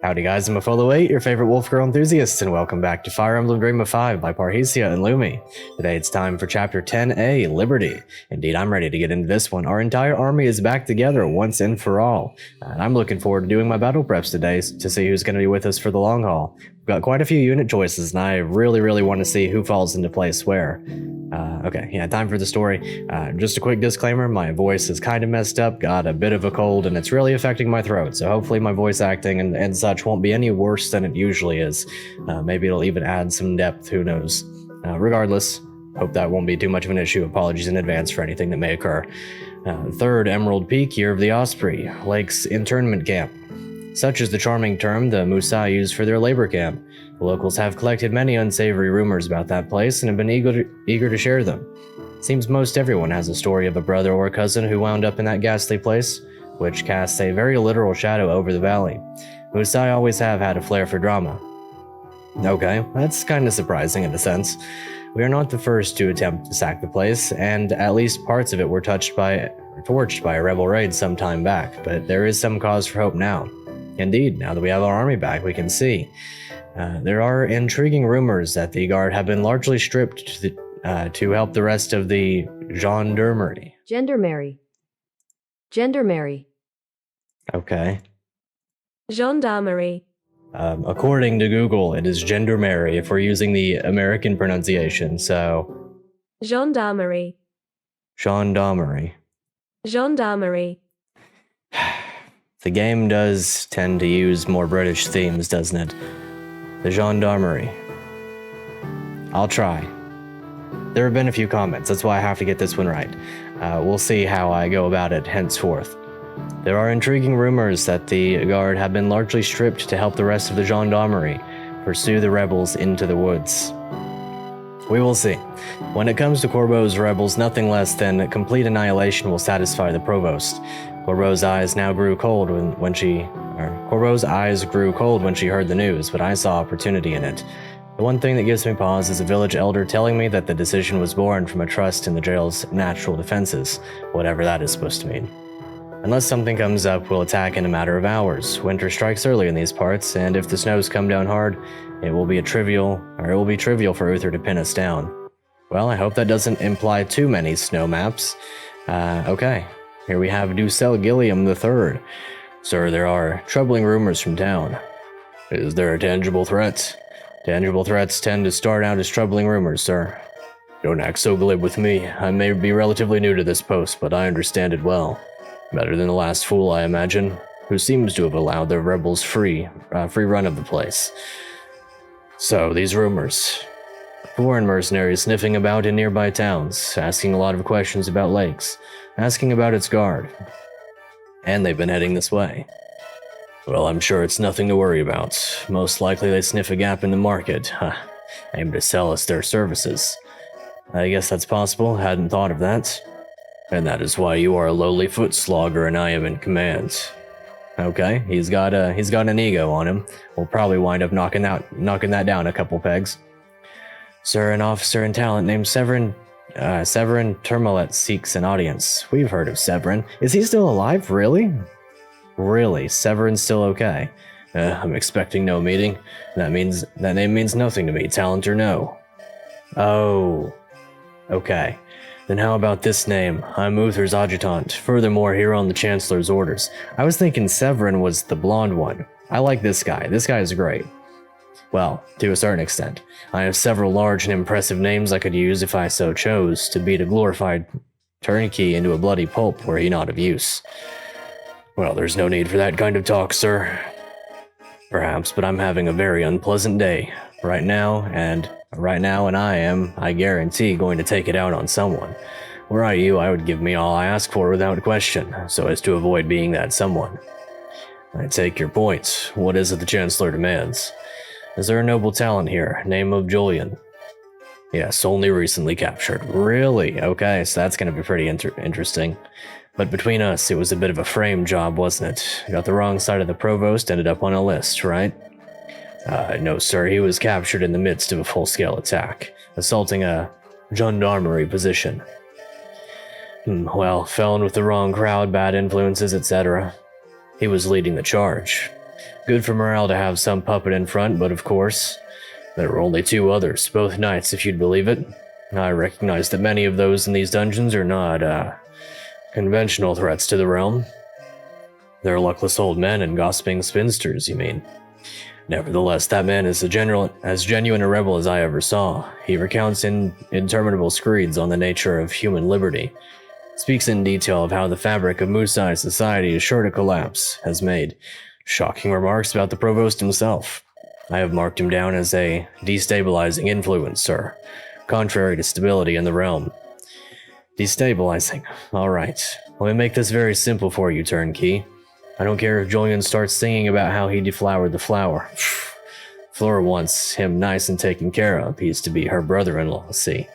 Howdy guys, I'm Afollo8, your favorite Wolfgirl Enthusiast, and welcome back to Fire Emblem Dream of 5 by Parrhesia and Lumi. Today it's time for Chapter 10A, Liberty. Indeed, I'm ready to get into this one. Our entire army is back together once and for all, and I'm looking forward to doing my battle preps today to see who's going to be with us for the long haul. We've got quite a few unit choices, and I really want to see who falls into place where. Okay, yeah, time for the story. Just a quick disclaimer, my voice is kind of messed up, got a bit of a cold, and it's really affecting my throat, so hopefully my voice acting and such won't be any worse than it usually is. Maybe it'll even add some depth, who knows. Regardless, hope that won't be too much of an issue. Apologies in advance for anything that may occur. Third Emerald Peak, Year of the Osprey, Lake's internment camp. Such is the charming term the Musai use for their labor camp. The locals have collected many unsavory rumors about that place and have been eager to share them. Seems most everyone has a story of a brother or cousin who wound up in that ghastly place, which casts a very literal shadow over the valley. Musai always have had a flair for drama. Okay, that's kinda surprising in a sense. We are not the first to attempt to sack the place, and at least parts of it were torched by a rebel raid some time back, but there is some cause for hope now. Indeed, now that we have our army back, we can see. There are intriguing rumors that the guard have been largely stripped to help the rest of the gendarmerie. Gendarmerie. Okay. Gendarmerie. According to Google, it is gendarmerie if we're using the American pronunciation, so... Gendarmerie. Gendarmerie. Gendarmerie. The game does tend to use more British themes, doesn't it? The gendarmerie. I'll try. There have been a few comments, that's why I have to get this one right. We'll see how I go about it henceforth. There are intriguing rumors that the guard have been largely stripped to help the rest of the gendarmerie pursue the rebels into the woods. We will see. When it comes to Corbeau's rebels, nothing less than complete annihilation will satisfy the provost. Corbeau's eyes grew cold when she heard the news, but I saw opportunity in it. The one thing that gives me pause is a village elder telling me that the decision was born from a trust in the jail's natural defenses, whatever that is supposed to mean. Unless something comes up, we'll attack in a matter of hours. Winter strikes early in these parts, and if the snows come down hard, it will be trivial for Uther to pin us down. Well, I hope that doesn't imply too many snow maps. Okay. Here we have Ducel Gilliam III. Sir, there are troubling rumors from town. Is there a tangible threat? Tangible threats tend to start out as troubling rumors, sir. Don't act so glib with me. I may be relatively new to this post, but I understand it well. Better than the last fool, I imagine, who seems to have allowed the rebels free run of the place. So, these rumors. Foreign mercenaries sniffing about in nearby towns, asking a lot of questions about lakes, asking about its guard. And they've been heading this way. Well, I'm sure it's nothing to worry about. Most likely they sniff a gap in the market, aim to sell us their services. I guess that's possible, hadn't thought of that. And that is why you are a lowly foot slogger and I am in command. Okay, he's got an ego on him. We'll probably wind up knocking that down a couple pegs. Sir, an officer in talent named Severin Termalet seeks an audience. We've heard of Severin. Is he still alive? Really? Really? Severin's still okay? I'm expecting no meeting. That name means nothing to me, talent or no. Oh. Okay. Then how about this name? I'm Uther's adjutant. Furthermore, here on the Chancellor's orders. I was thinking Severin was the blonde one. I like this guy. This guy is great. Well, to a certain extent. I have several large and impressive names I could use if I so chose, to beat a glorified turnkey into a bloody pulp were he not of use. Well, there's no need for that kind of talk, sir. Perhaps, but I'm having a very unpleasant day. Right now, and I am, I guarantee, going to take it out on someone. Were I you, I would give me all I ask for without question, so as to avoid being that someone. I take your point. What is it the Chancellor demands? Is there a noble talent here, name of Julian? Yes, only recently captured. Really? Okay, so that's going to be pretty interesting. But between us, it was a bit of a frame job, wasn't it? Got the wrong side of the provost, ended up on a list, right? No, sir, he was captured in the midst of a full-scale attack, assaulting a gendarmerie position. Well, fell in with the wrong crowd, bad influences, etc. He was leading the charge. Good for morale to have some puppet in front, but of course, there were only 2 others, both knights if you'd believe it. I recognize that many of those in these dungeons are not, conventional threats to the realm. They're luckless old men and gossiping spinsters, you mean? Nevertheless, that man is as genuine a rebel as I ever saw. He recounts in interminable screeds on the nature of human liberty, speaks in detail of how the fabric of Musai society is sure to collapse, has made shocking remarks about the provost himself. I have marked him down as a destabilizing influence, sir, contrary to stability in the realm. Destabilizing. All right. Let me make this very simple for you, turnkey. I don't care if Julian starts singing about how he deflowered the flower. Flora wants him nice and taken care of. He's to be her brother-in-law, see?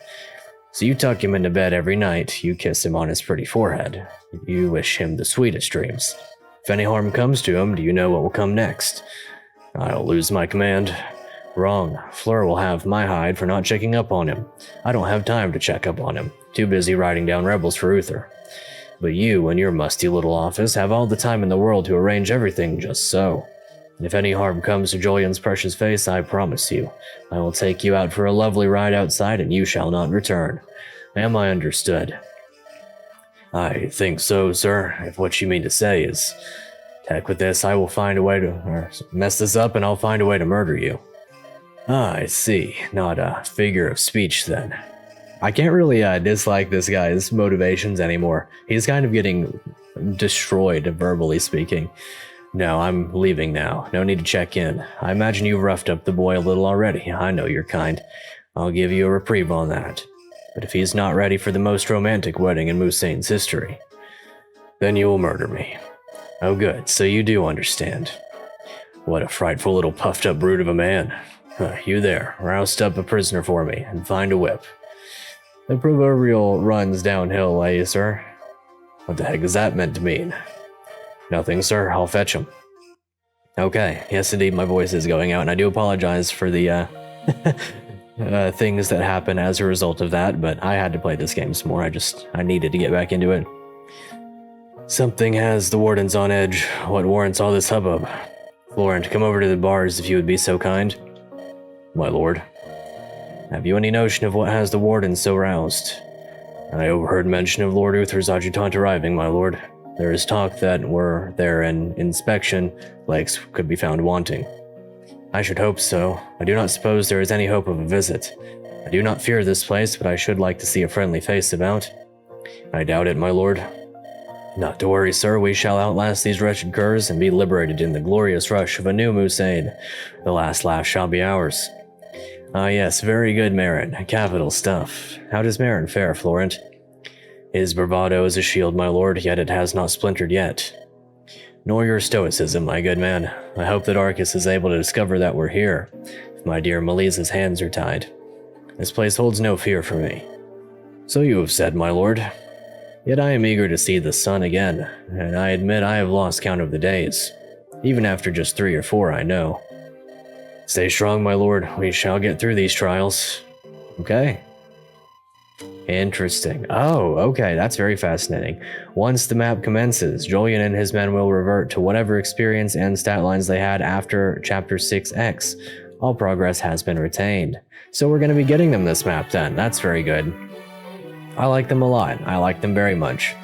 So you tuck him into bed every night, you kiss him on his pretty forehead. You wish him the sweetest dreams. If any harm comes to him, do you know what will come next? I'll lose my command. Wrong. Fleur will have my hide for not checking up on him. I don't have time to check up on him. Too busy riding down rebels for Uther. But you and your musty little office have all the time in the world to arrange everything just so. If any harm comes to Julian's precious face, I promise you, I will take you out for a lovely ride outside and you shall not return. Am I understood? I think so, sir, if what you mean to say is, heck with this, I will find a way to mess this up and I'll find a way to murder you. Ah, I see. Not a figure of speech, then. I can't really dislike this guy's motivations anymore. He's kind of getting destroyed, verbally speaking. No, I'm leaving now. No need to check in. I imagine you've roughed up the boy a little already. I know your kind. I'll give you a reprieve on that. But if he's not ready for the most romantic wedding in Musain's history, then you will murder me. Oh good, so you do understand. What a frightful little puffed-up brute of a man. You there, roust up a prisoner for me, and find a whip. The proverbial runs downhill, eh, sir? What the heck is that meant to mean? Nothing, sir. I'll fetch him. Okay. Yes, indeed, my voice is going out, and I do apologize for the, things that happen as a result of that, but I had to play this game some more. I needed to get back into it. Something has the wardens on edge. What warrants all this hubbub? Florent, come over to the bars if you would be so kind. My lord. Have you any notion of what has the wardens so roused? I overheard mention of Lord Uther's adjutant arriving, my lord. There is talk that were there an inspection, legs could be found wanting. I should hope so. I do not suppose there is any hope of a visit. I do not fear this place, but I should like to see a friendly face about. I doubt it, my lord. Not to worry, sir. We shall outlast these wretched curs and be liberated in the glorious rush of a new Musain. The last laugh shall be ours. Ah yes, very good, Marin. Capital stuff. How does Marin fare, Florent? His bravado is a shield, my lord, yet it has not splintered yet. Nor your stoicism, my good man. I hope that Arcus is able to discover that we're here, if my dear Melisa's hands are tied. This place holds no fear for me. So you have said, my lord. Yet I am eager to see the sun again, and I admit I have lost count of the days. Even after just 3 or 4, I know. Stay strong, my lord. We shall get through these trials. Okay. Interesting. Oh, okay, that's very fascinating. Once the map commences, Julian and his men will revert to whatever experience and stat lines they had after Chapter 6X. All progress has been retained. So we're going to be getting them this map then. That's very good. I like them a lot. I like them very much.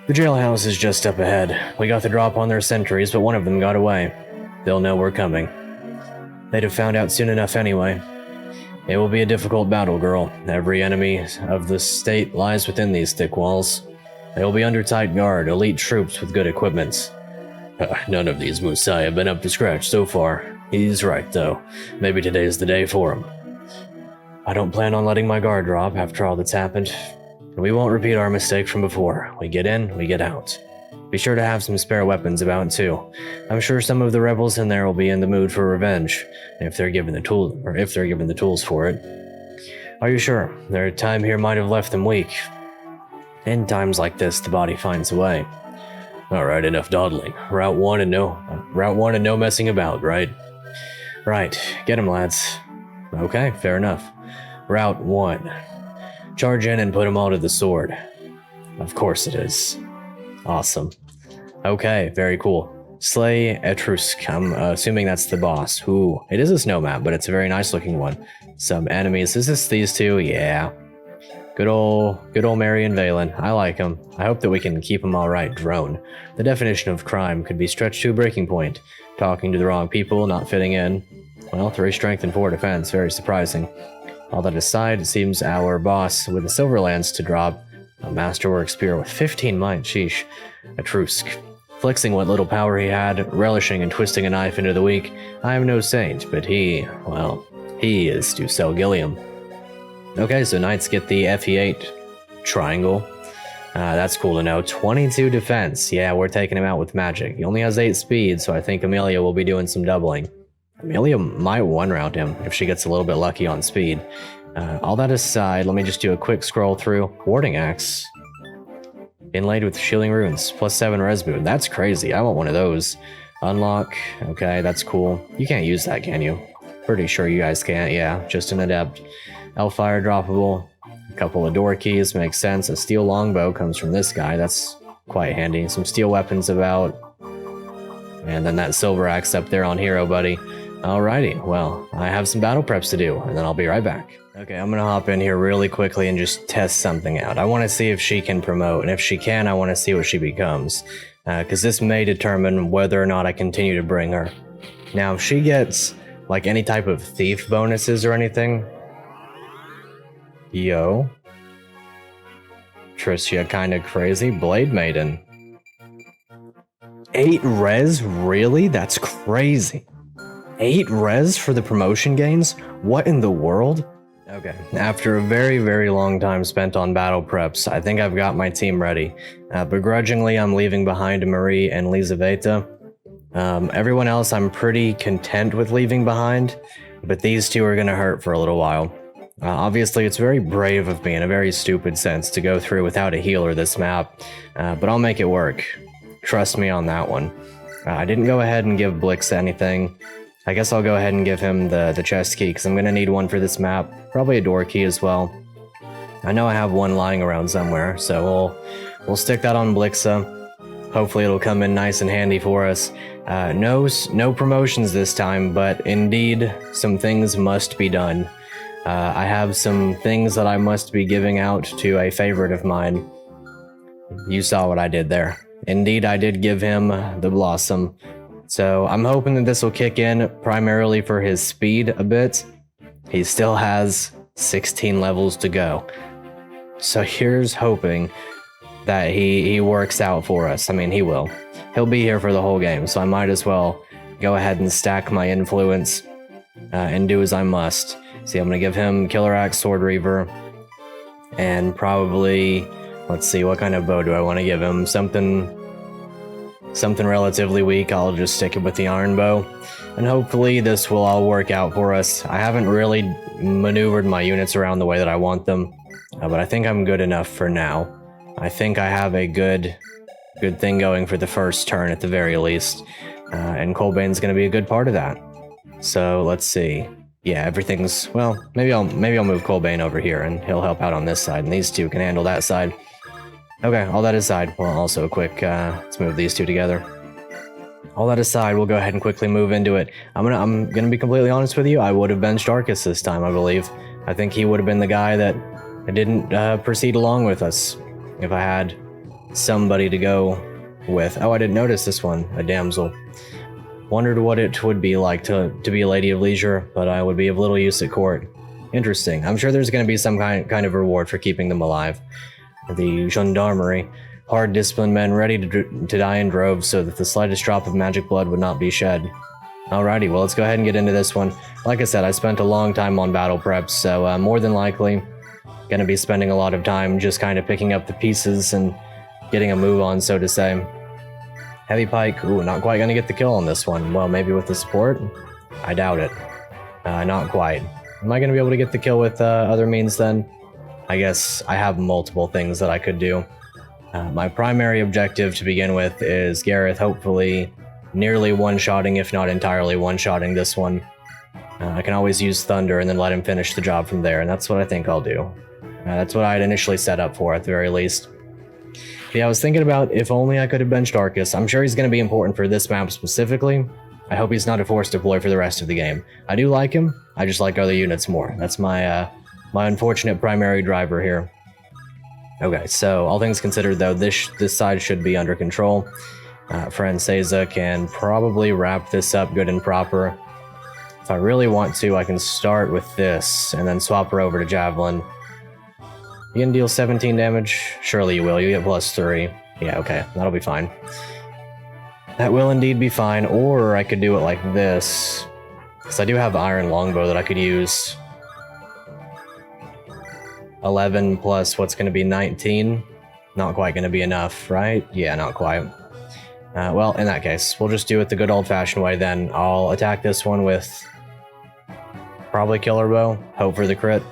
The jailhouse is just up ahead. We got the drop on their sentries, but one of them got away. They'll know we're coming. They'd have found out soon enough anyway. It will be a difficult battle, girl. Every enemy of the state lies within these thick walls. They will be under tight guard, elite troops with good equipments. None of these Musai have been up to scratch so far. He's right, though. Maybe today's the day for him. I don't plan on letting my guard drop after all that's happened. We won't repeat our mistake from before. We get in, we get out. Be sure to have some spare weapons about, too. I'm sure some of the rebels in there will be in the mood for revenge, if they're given the tools for it. Are you sure? Their time here might have left them weak. In times like this, the body finds a way. Alright, enough dawdling. Route 1 and no messing about, right? Right, get 'em, lads. Okay, fair enough. Route 1. Charge in and put 'em all to the sword. Of course it is. Awesome. Okay, very cool. Slay Etrusk. I'm assuming that's the boss. Ooh, it is a snow map, but it's a very nice looking one. Some enemies. Is this these two? Yeah. Good old Mary and Valen. I like them. I hope that we can keep them all right. Drone. The definition of crime could be stretched to a breaking point. Talking to the wrong people, not fitting in. Well, 3 strength and 4 defense. Very surprising. All that aside, it seems our boss with the silver lance to drop a masterwork spear with 15 might. Sheesh. Etrusk. Flexing what little power he had, relishing in twisting a knife into the weak. I am no saint, but he is to sell Gilliam. Okay, so knights get the FE8 triangle. That's cool to know. 22 defense. Yeah, we're taking him out with magic. He only has 8 speed, so I think Amelia will be doing some doubling. Amelia might one-round him if she gets a little bit lucky on speed. All that aside, let me just do a quick scroll through. Warding Axe. Inlaid with shielding runes. +7 res boon. That's crazy. I want one of those. Unlock. Okay, that's cool. You can't use that, can you? Pretty sure you guys can't. Yeah, just an adept. Hellfire droppable. A couple of door keys. Makes sense. A steel longbow comes from this guy. That's quite handy. Some steel weapons about. And then that silver axe up there on Hero Buddy. Alrighty, well, I have some battle preps to do, and then I'll be right back. Okay, I'm gonna hop in here really quickly and just test something out. I want to see if she can promote, and if she can, I want to see what she becomes. Because this may determine whether or not I continue to bring her. Now, if she gets, like, any type of thief bonuses or anything... Yo. Tricia kinda crazy. Blade Maiden. 8 res? Really? That's crazy. 8 res for the promotion gains? What in the world? Okay, after a very, very long time spent on battle preps, I think I've got my team ready. Begrudgingly, I'm leaving behind Marie and Lizaveta. Everyone else I'm pretty content with leaving behind, but these two are gonna hurt for a little while. Obviously, it's very brave of me in a very stupid sense to go through without a healer this map, but I'll make it work. Trust me on that one. I didn't go ahead and give Blix anything. I guess I'll go ahead and give him the chest key, because I'm going to need one for this map. Probably a door key as well. I know I have one lying around somewhere, so we'll stick that on Blixa. Hopefully it'll come in nice and handy for us. No promotions this time, but indeed, some things must be done. I have some things that I must be giving out to a favorite of mine. You saw what I did there. Indeed, I did give him the Blossom. So I'm hoping that this will kick in primarily for his speed a bit. He still has 16 levels to go. So here's hoping that he works out for us. I mean, he will. He'll be here for the whole game, so I might as well go ahead and stack my influence and do as I must. See, I'm going to give him Killer Axe, Sword Reaver, and probably, let's see, what kind of bow do I want to give him? Something relatively weak. I'll just stick it with the iron bow, and hopefully this will all work out for us. I haven't really maneuvered my units around the way that I want them, but I think I'm good enough for now. I think I have a good thing going for the first turn at the very least, and Kolbane's going to be a good part of that. So let's see. Yeah, everything's, well, maybe I'll move Kolbane over here and he'll help out on this side, and these two can handle that side. Okay, all that aside, well, also a quick, let's move these two together. All that aside, we'll go ahead and quickly move into it. I'm gonna be completely honest with you, I would have benched Arcus this time, I believe. I think he would have been the guy that didn't proceed along with us if I had somebody to go with. Oh, I didn't notice this one, a damsel. Wondered what it would be like to be a lady of leisure, but I would be of little use at court. Interesting. I'm sure there's going to be some kind of reward for keeping them alive. The gendarmerie. Hard disciplined men ready to die in droves so that the slightest drop of magic blood would not be shed. Alrighty, well, let's go ahead and get into this one. Like I said, I spent a long time on battle preps, so more than likely going to be spending a lot of time just kind of picking up the pieces and getting a move on, so to say. Heavy pike, ooh, not quite going to get the kill on this one. Well, maybe with the support? I doubt it. Not quite. Am I going to be able to get the kill with other means then? I guess I have multiple things that I could do. My primary objective to begin with is Garath hopefully nearly one-shotting, if not entirely one-shotting this one. I can always use Thunder and then let him finish the job from there, and that's what I think I'll do. That's what I had initially set up for, at the very least. Yeah, I was thinking about if only I could have benched Arcus. I'm sure he's going to be important for this map specifically. I hope he's not a forced deploy for the rest of the game. I do like him. I just like other units more. That's my my unfortunate primary driver here. Okay, so all things considered, though, this side should be under control. Francesa can probably wrap this up good and proper. If I really want to, I can start with this and then swap her over to Javelin. You can deal 17 damage? Surely you will. You get +3. Yeah, okay. That'll be fine. That will indeed be fine. Or I could do it like this. Because I do have Iron Longbow that I could use. 11 plus what's going to be 19? Not quite going to be enough, right? Yeah, not quite. Well, in that case, we'll just do it the good old-fashioned way then. I'll attack this one with probably Killer Bow, hope for the crit.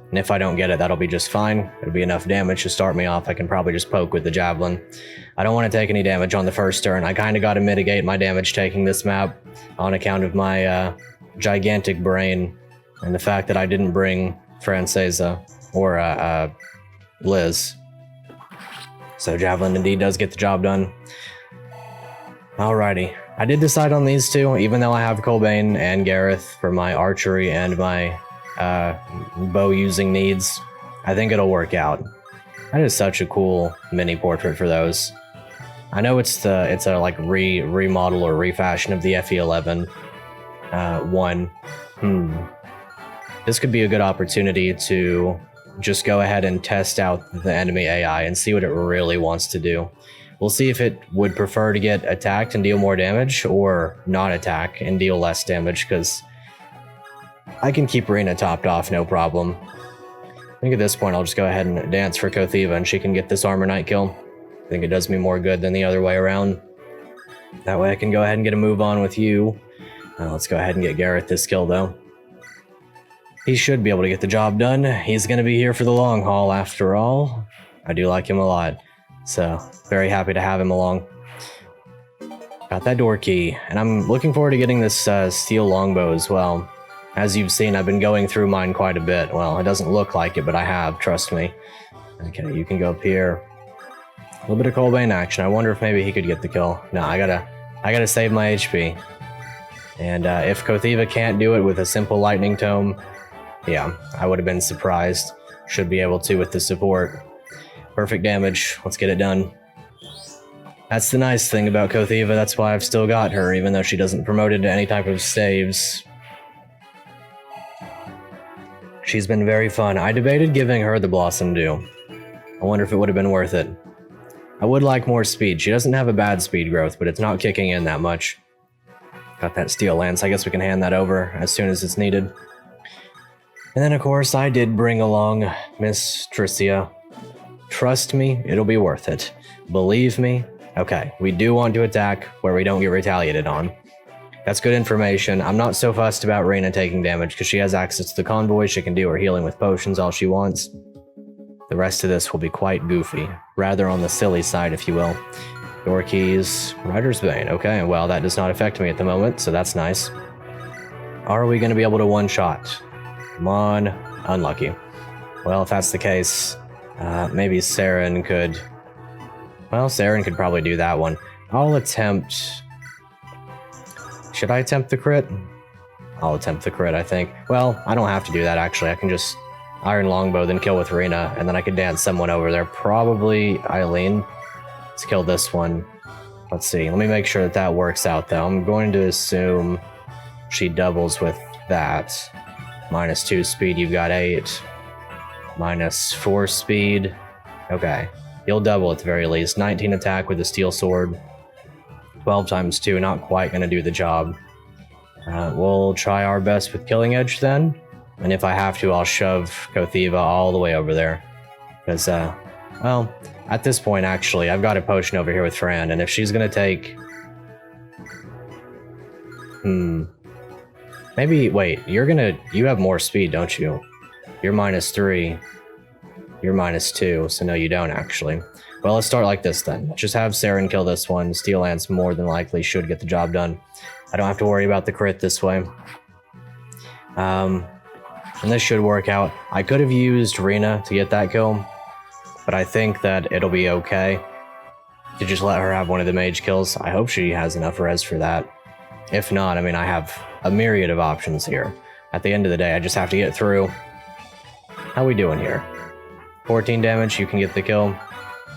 And if I don't get it, that'll be just fine. It'll be enough damage to start me off. I can probably just poke with the Javelin. I don't want to take any damage on the first turn. I kind of got to mitigate my damage taking this map on account of my gigantic brain and the fact that I didn't bring Francesa or Liz. So Javelin indeed does get the job done. Alrighty. I did decide on these two, even though I have Kolbane and Garath for my archery and my bow using needs. I think it'll work out. That is such a cool mini portrait for those. I know it's a like remodel or refashion of the FE11 one. This could be a good opportunity to just go ahead and test out the enemy AI and see what it really wants to do. We'll see if it would prefer to get attacked and deal more damage, or not attack and deal less damage, because I can keep Rena topped off, no problem. I think at this point I'll just go ahead and dance for Cothiva and she can get this Armor Knight kill. I think it does me more good than the other way around. That way I can go ahead and get a move on with you. Let's go ahead and get Garath this kill though. He should be able to get the job done. He's going to be here for the long haul after all. I do like him a lot. So, very happy to have him along. Got that door key, and I'm looking forward to getting this steel longbow as well. As you've seen, I've been going through mine quite a bit. Well, it doesn't look like it, but I have, trust me. Okay, you can go up here. A little bit of Kolbane action. I wonder if maybe he could get the kill. No, I gotta save my HP. And if Cothiva can't do it with a simple lightning tome, yeah, I would have been surprised. Should be able to with the support. Perfect damage. Let's get it done. That's the nice thing about Cothiva. That's why I've still got her, even though she doesn't promote into any type of staves. She's been very fun. I debated giving her the Blossom Dew. I wonder if it would have been worth it. I would like more speed. She doesn't have a bad speed growth, but it's not kicking in that much. Got that Steel Lance. I guess we can hand that over as soon as it's needed. And then, of course, I did bring along Miss Tricia. Trust me, it'll be worth it. Believe me. Okay, we do want to attack where we don't get retaliated on. That's good information. I'm not so fussed about Rena taking damage because she has access to the convoy. She can do her healing with potions all she wants. The rest of this will be quite goofy. Rather on the silly side, if you will. Door keys, Rider's Bane. Okay, well, that does not affect me at the moment, so that's nice. Are we going to be able to one-shot? Come on. Unlucky. Well, if that's the case, maybe Saren could... Well, Saren could probably do that one. I'll attempt... Should I attempt the crit? I'll attempt the crit, I think. Well, I don't have to do that, actually. I can just Iron Longbow, then kill with Rena, and then I could dance someone over there. Probably Eilene. Let's kill this one. Let's see. Let me make sure that that works out, though. I'm going to assume she doubles with that. -2 speed, you've got 8. -4 speed. Okay. You'll double at the very least. 19 attack with a steel sword. 12 times 2, not quite going to do the job. We'll try our best with Killing Edge then. And if I have to, I'll shove Cothiva all the way over there. Because, well, at this point, actually, I've got a potion over here with Fran, and if she's going to take... Maybe, wait, you have more speed, don't you? You're -3. You're -2, so no, you don't, actually. Well, let's start like this, then. Just have Saren kill this one. Steel Lance more than likely should get the job done. I don't have to worry about the crit this way. And this should work out. I could have used Rena to get that kill, but I think that it'll be okay. to just let her have one of the mage kills. I hope she has enough res for that. If not, I mean, I have a myriad of options here. At the end of the day, I just have to get through. How we doing here? 14 damage, you can get the kill.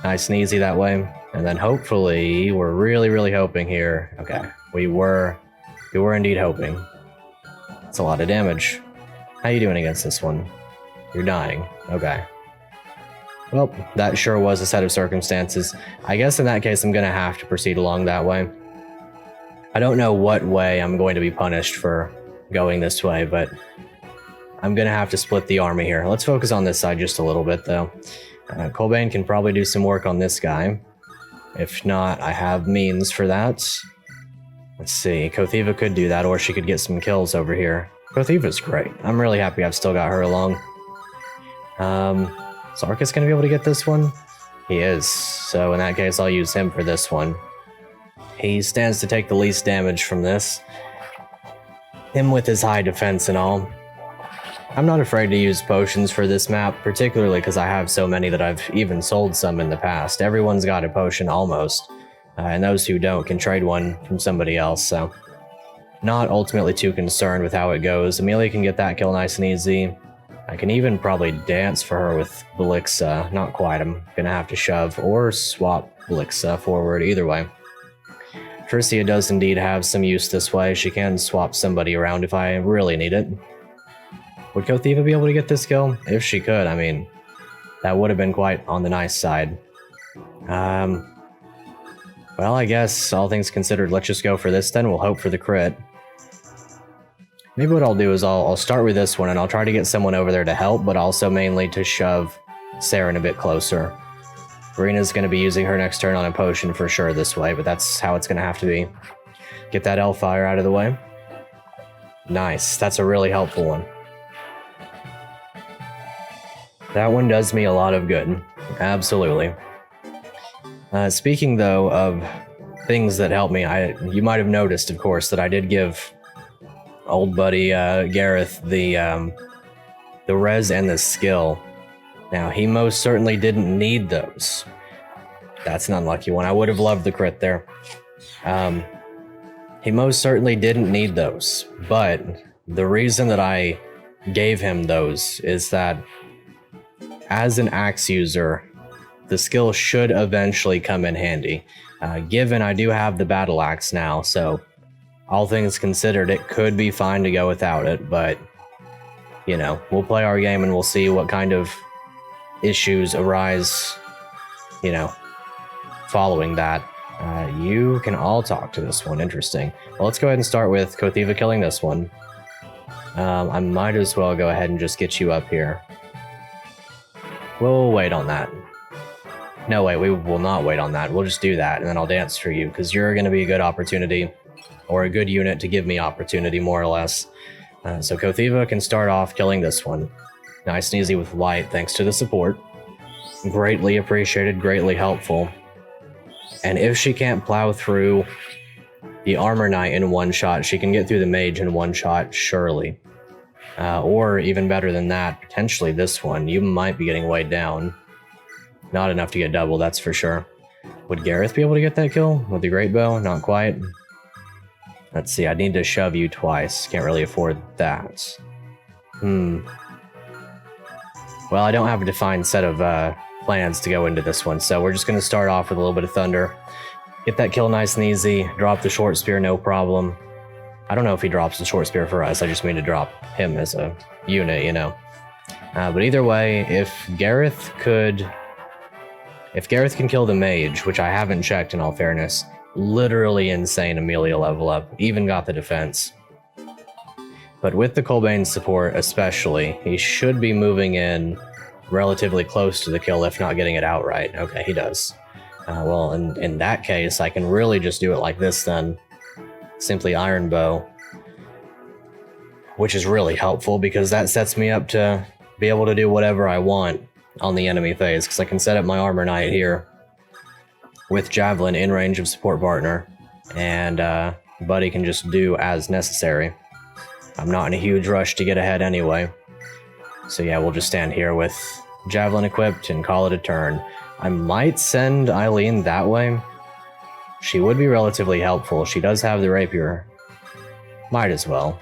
Nice and easy that way. And then hopefully, we're really hoping here. Okay, we were indeed hoping. That's a lot of damage. How you doing against this one? You're dying. Okay. Well, that sure was a set of circumstances. I guess in that case, I'm going to have to proceed along that way. I don't know what way I'm going to be punished for going this way, but I'm going to have to split the army here. Let's focus on this side just a little bit, though. Kolbane can probably do some work on this guy. If not, I have means for that. Let's see. Cothiva could do that, or she could get some kills over here. Cothiva's great. I'm really happy I've still got her along. Is Arcus going to be able to get this one? He is. So in that case, I'll use him for this one. He stands to take the least damage from this. Him with his high defense and all. I'm not afraid to use potions for this map, particularly because I have so many that I've even sold some in the past. Everyone's got a potion almost, and those who don't can trade one from somebody else, so not ultimately too concerned with how it goes. Amelia can get that kill nice and easy. I can even probably dance for her with Belixa. Not quite, I'm gonna have to shove or swap Belixa forward, either way. Parrhesia does indeed have some use this way. She can swap somebody around if I really need it. Would Cothiva be able to get this kill? If she could, I mean, that would have been quite on the nice side. Well, I guess, all things considered, let's just go for this then. We'll hope for the crit. Maybe what I'll do is I'll start with this one, and I'll try to get someone over there to help, but also mainly to shove Saren a bit closer. Rena's going to be using her next turn on a potion for sure this way, but that's how it's going to have to be. Get that Hellfire out of the way. Nice, that's a really helpful one. That one does me a lot of good. Absolutely. Speaking, though, of things that help me, you might have noticed, of course, that I did give old buddy Garath the res and the skill. Now, he most certainly didn't need those. That's an unlucky one. I would have loved the crit there. He most certainly didn't need those, but the reason that I gave him those is that as an axe user, the skill should eventually come in handy. Given I do have the battle axe now, so all things considered, it could be fine to go without it, but, you know, we'll play our game and we'll see what kind of issues arise, you know, following that. You can all talk to this one. Interesting. Well, let's go ahead and start with Cothiva killing this one. I might as well go ahead and just get you up here. We'll wait on that. No, wait, we will not wait on that. We'll just do that, and then I'll dance for you, because you're going to be a good opportunity, or a good unit to give me opportunity, more or less. So Cothiva can start off killing this one. Nice and easy with light, thanks to the support. Greatly appreciated, greatly helpful. And if she can't plow through the Armor Knight in one shot, she can get through the Mage in one shot, surely. Or even better than that, potentially this one. You might be getting weighed down. Not enough to get double, that's for sure. Would Garath be able to get that kill with the Great Bow? Not quite. Let's see, I need to shove you twice. Can't really afford that. Well, I don't have a defined set of plans to go into this one, so we're just going to start off with a little bit of Thunder. Get that kill nice and easy. Drop the Short Spear, no problem. I don't know if he drops the Short Spear for us. I just mean to drop him as a unit, you know. But either way, if Garath can kill the Mage, which I haven't checked in all fairness, literally insane Amelia level up, even got the defense. But with the Kolbane support especially, he should be moving in relatively close to the kill, if not getting it outright. Okay, he does. Well, in that case, I can really just do it like this then. Simply Iron Bow. Which is really helpful, because that sets me up to be able to do whatever I want on the enemy phase, because I can set up my Armor Knight here with Javelin in range of support partner, and Buddy can just do as necessary. I'm not in a huge rush to get ahead anyway. So yeah, we'll just stand here with Javelin equipped and call it a turn. I might send Eilene that way, she would be relatively helpful. She does have the rapier. Might as well.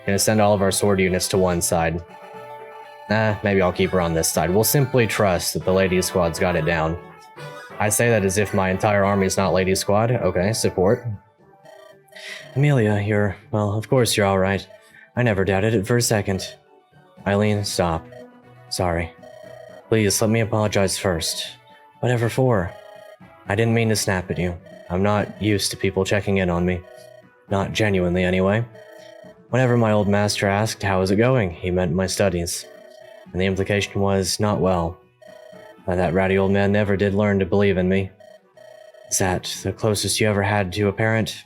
Gonna send all of our sword units to one side. Maybe I'll keep her on this side. We'll simply trust that the lady squad's got it down. I say that as if my entire army's not lady squad. Okay, support. Amelia, well, of course you're alright. I never doubted it for a second. Eilene, stop. Sorry. Please, let me apologize first. Whatever for? I didn't mean to snap at you. I'm not used to people checking in on me. Not genuinely, anyway. Whenever my old master asked how was it going, he meant my studies. And the implication was, not well. That ratty old man never did learn to believe in me. Is that the closest you ever had to a parent?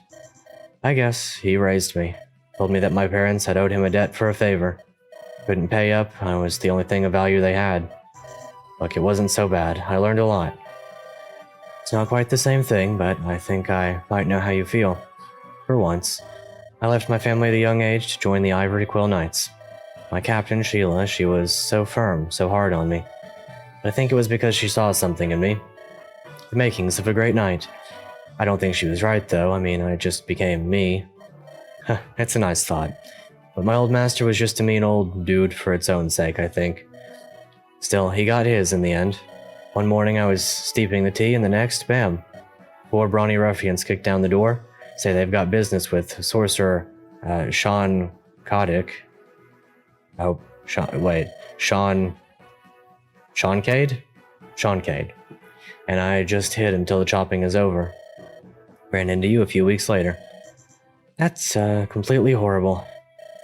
I guess. He raised me. Told me that my parents had owed him a debt for a favor. Couldn't pay up, I was the only thing of value they had. Look, it wasn't so bad. I learned a lot. It's not quite the same thing, but I think I might know how you feel. For once. I left my family at a young age to join the Ivory Quill Knights. My captain, Sheila, she was so firm, so hard on me. But I think it was because she saw something in me. The makings of a great knight. I don't think she was right, though. I mean, I just became me. It's a nice thought. But my old master was just a mean old dude for its own sake, I think. Still, he got his in the end. One morning I was steeping the tea, and the next, bam. 4 brawny ruffians kick down the door, say they've got business with sorcerer Sean Cadic. Oh, Sean Cade? Sean Cade. And I just hid until the chopping is over. Ran into you a few weeks later. That's completely horrible.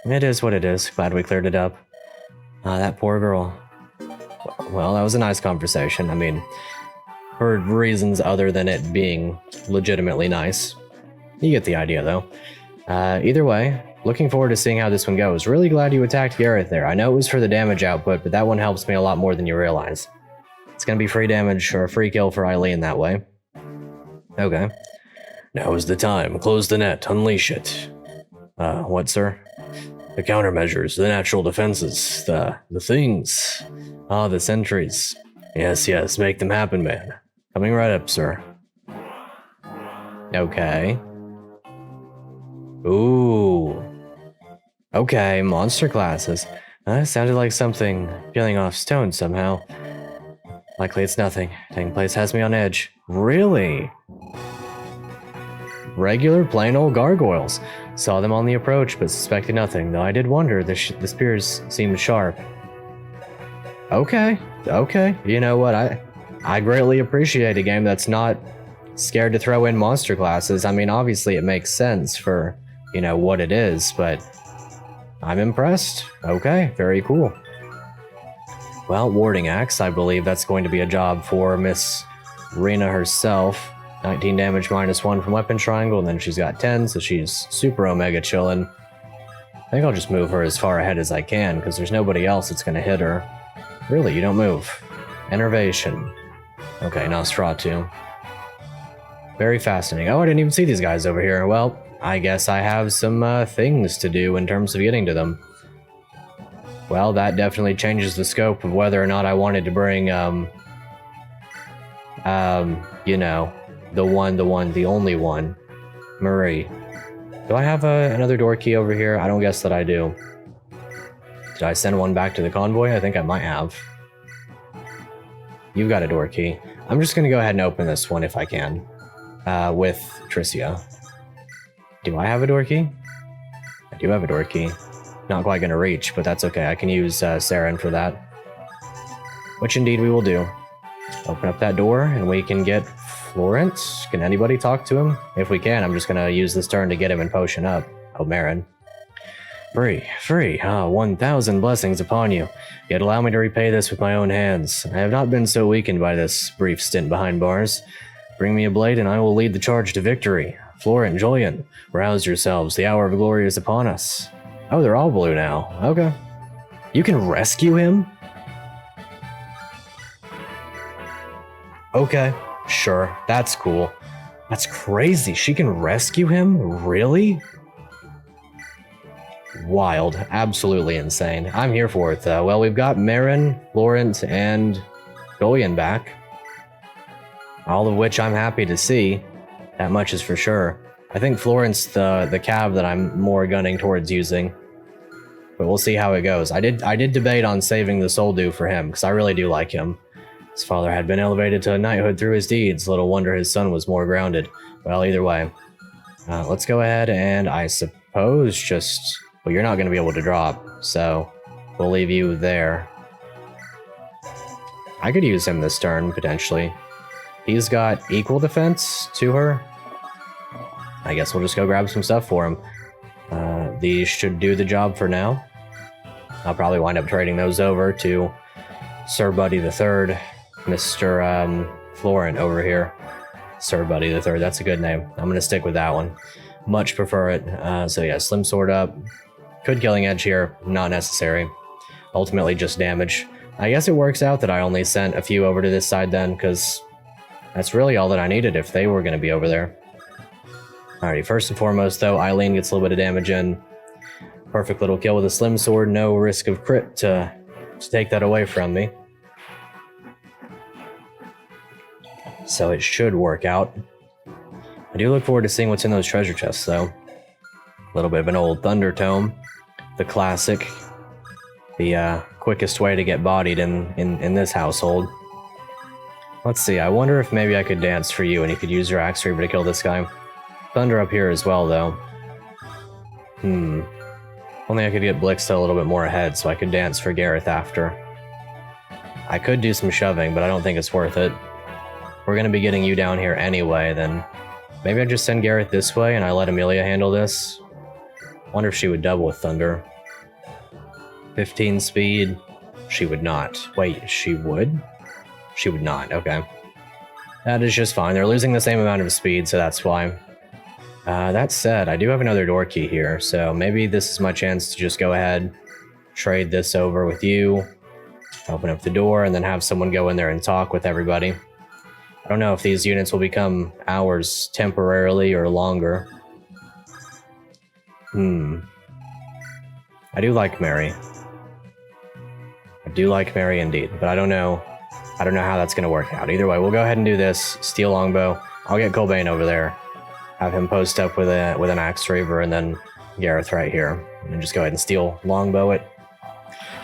It is what it is. Glad we cleared it up. That poor girl. Well, that was a nice conversation. I mean, for reasons other than it being legitimately nice. You get the idea, though. Either way, looking forward to seeing how this one goes. Really glad you attacked Garath there. I know it was for the damage output, but that one helps me a lot more than you realize. It's gonna be free damage or a free kill for Eilene that way. Okay. Now is the time. Close the net. Unleash it. What, sir? The countermeasures, the natural defenses, the things. The sentries. Yes, make them happen, man. Coming right up, sir. Okay. Ooh. Okay, monster classes. Sounded like something peeling off stone somehow. Likely it's nothing. Dang place has me on edge. Really? Regular, plain old gargoyles. Saw them on the approach, but suspected nothing, though I did wonder, the spears seemed sharp. Okay. You know what, I greatly appreciate a game that's not scared to throw in monster classes. I mean, obviously it makes sense for, what it is, but I'm impressed. Okay, very cool. Well, Warding Axe, I believe that's going to be a job for Miss Rena herself. 19 damage -1 from Weapon Triangle, and then she's got 10, so she's super omega chillin'. I think I'll just move her as far ahead as I can, because there's nobody else that's going to hit her. Really, you don't move. Enervation. Okay, Nosferatu. Very fascinating. Oh, I didn't even see these guys over here. Well, I guess I have some things to do in terms of getting to them. Well, that definitely changes the scope of whether or not I wanted to bring, the only one, Marie. Do I have another door key over here? I don't guess that I do. Did I send one back to the convoy? I think I might have. You've got a door key. I'm just going to go ahead and open this one if I can. With Tricia. Do I have a door key? I do have a door key. Not quite going to reach, but that's okay. I can use Saren for that. Which indeed we will do. Open up that door and we can get Florence. Can anybody talk to him? If we can, I'm just going to use this turn to get him in potion up. Oh, Marin. Free. 1,000 blessings upon you. Yet allow me to repay this with my own hands. I have not been so weakened by this brief stint behind bars. Bring me a blade and I will lead the charge to victory. Florent, Julian, rouse yourselves. The hour of glory is upon us. Oh, they're all blue now. Okay. You can rescue him? Okay, sure. That's cool. That's crazy. She can rescue him? Really? Wild. Absolutely insane. I'm here for it, though. Well, we've got Marin, Laurent, and Julian back. All of which I'm happy to see. That much is for sure. I think Florence the cab that I'm more gunning towards using. But we'll see how it goes. I did debate on saving the Soldu for him, because I really do like him. His father had been elevated to knighthood through his deeds. Little wonder his son was more grounded. Well, either way. Let's go ahead and I suppose just... Well, you're not going to be able to drop, so we'll leave you there. I could use him this turn, potentially. He's got equal defense to her. I guess we'll just go grab some stuff for him. These should do the job for now. I'll probably wind up trading those over to Sir Buddy the Third, Mr. Florent over here. Sir Buddy the Third, that's a good name. I'm going to stick with that one. Much prefer it. So yeah, Slim Sword up. Could Killing Edge here, not necessary. Ultimately just damage. I guess it works out that I only sent a few over to this side then, because that's really all that I needed if they were going to be over there. Alrighty, first and foremost though, Eilene gets a little bit of damage in. Perfect little kill with a Slim Sword, no risk of crit to take that away from me. So it should work out. I do look forward to seeing what's in those treasure chests though. A little bit of an old Thunder Tome. The classic. The quickest way to get bodied in this household. Let's see, I wonder if maybe I could dance for you and you could use your Axe Reaver to kill this guy. Thunder up here as well though. Only I could get Blixta a little bit more ahead so I could dance for Garath after. I could do some shoving, but I don't think it's worth it. We're going to be getting you down here anyway, then maybe I just send Garath this way and I let Amelia handle this. Wonder if she would double with Thunder. 15 speed. She would not. Wait, she would? She would not, okay. That is just fine. They're losing the same amount of speed, so that's why. That said, I do have another door key here, so maybe this is my chance to just go ahead, trade this over with you, open up the door, and then have someone go in there and talk with everybody. I don't know if these units will become ours temporarily or longer. I do like Mary. I do like Mary indeed, but I don't know how that's going to work out. Either way, we'll go ahead and do this. Steel Longbow. I'll get Kolbane over there. Have him post up with an Axe Reaver, and then Garath right here. And just go ahead and Steel Longbow it.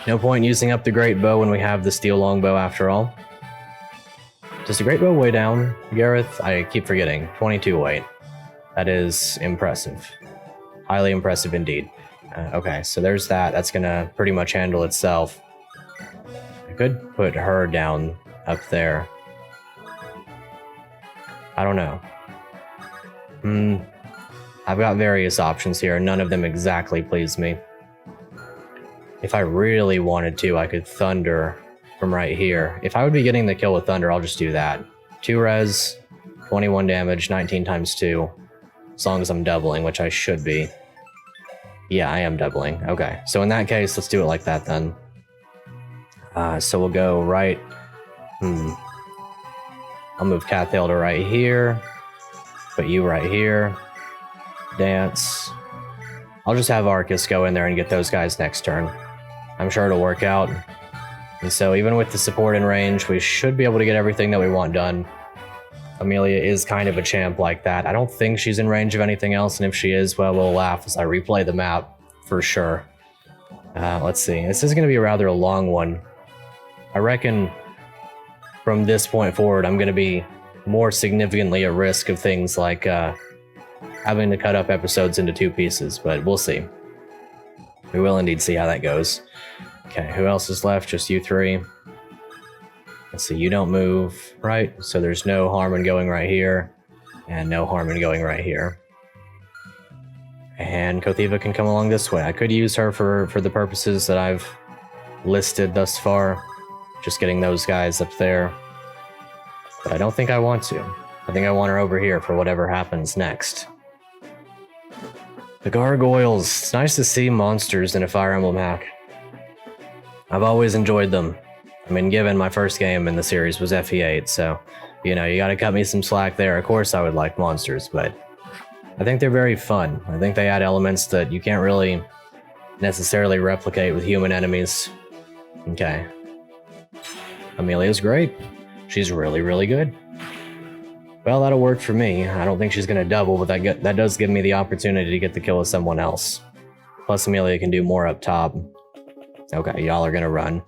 No point using up the Great Bow when we have the Steel Longbow after all. Does the Great Bow weigh down, Garath? I keep forgetting. 22 weight. That is impressive. Highly impressive indeed. Okay, so there's that. That's going to pretty much handle itself. I could put her down up there. I don't know. I've got various options here. None of them exactly please me. If I really wanted to, I could Thunder from right here. If I would be getting the kill with Thunder, I'll just do that. 2 res, 21 damage, 19 times 2. As long as I'm doubling, which I should be. Yeah, I am doubling. Okay, so in that case, let's do it like that then. So we'll go right... I'll move Cathale to right here. Put you right here. Dance. I'll just have Arcus go in there and get those guys next turn. I'm sure it'll work out. And so even with the support in range, we should be able to get everything that we want done. Amelia is kind of a champ like that. I don't think she's in range of anything else, and if she is, well, we'll laugh as I replay the map, for sure. Let's see. This is going to be rather a long one. I reckon from this point forward, I'm going to be more significantly at risk of things like having to cut up episodes into 2 pieces, but we'll see. We will indeed see how that goes. Okay, who else is left? Just you 3. Let's see, you don't move, right? So there's no harm in going right here, and no harm in going right here. And Cothiva can come along this way. I could use her for the purposes that I've listed thus far. Just getting those guys up there. But I don't think I want to. I think I want her over here for whatever happens next. The gargoyles. It's nice to see monsters in a Fire Emblem hack. I've always enjoyed them. I mean, given my first game in the series was FE8, so, you know, you gotta cut me some slack there. Of course I would like monsters, but I think they're very fun. I think they add elements that you can't really necessarily replicate with human enemies. Okay. Amelia's great. She's really, really good. Well, that'll work for me. I don't think she's gonna double, but that does give me the opportunity to get the kill with someone else. Plus, Amelia can do more up top. Okay, y'all are gonna run.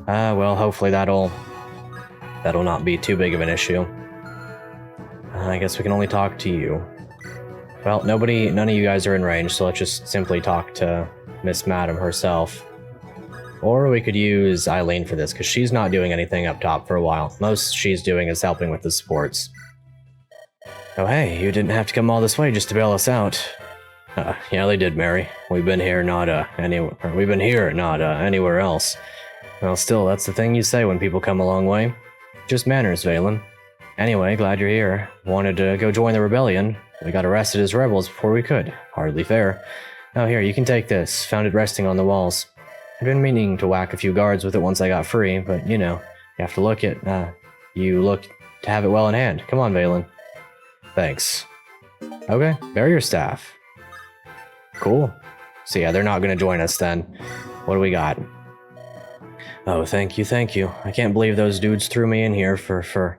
Well, hopefully that'll not be too big of an issue. I guess we can only talk to you. Well, none of you guys are in range, so let's just simply talk to Miss Madam herself. Or we could use Eilene for this, because she's not doing anything up top for a while. Most she's doing is helping with the supports. Oh hey, you didn't have to come all this way just to bail us out. Yeah, they did, Mary. We've been here, not anywhere else. Well, still, that's the thing you say when people come a long way. Just manners, Valen. Anyway, glad you're here. Wanted to go join the rebellion. We got arrested as rebels before we could. Hardly fair. Oh, here, you can take this. Found it resting on the walls. I've been meaning to whack a few guards with it once I got free, but, you know, you have to look to have it well in hand. Come on, Valen. Thanks. Okay, barrier staff. Cool. So yeah, they're not going to join us then. What do we got? Oh, thank you. I can't believe those dudes threw me in here for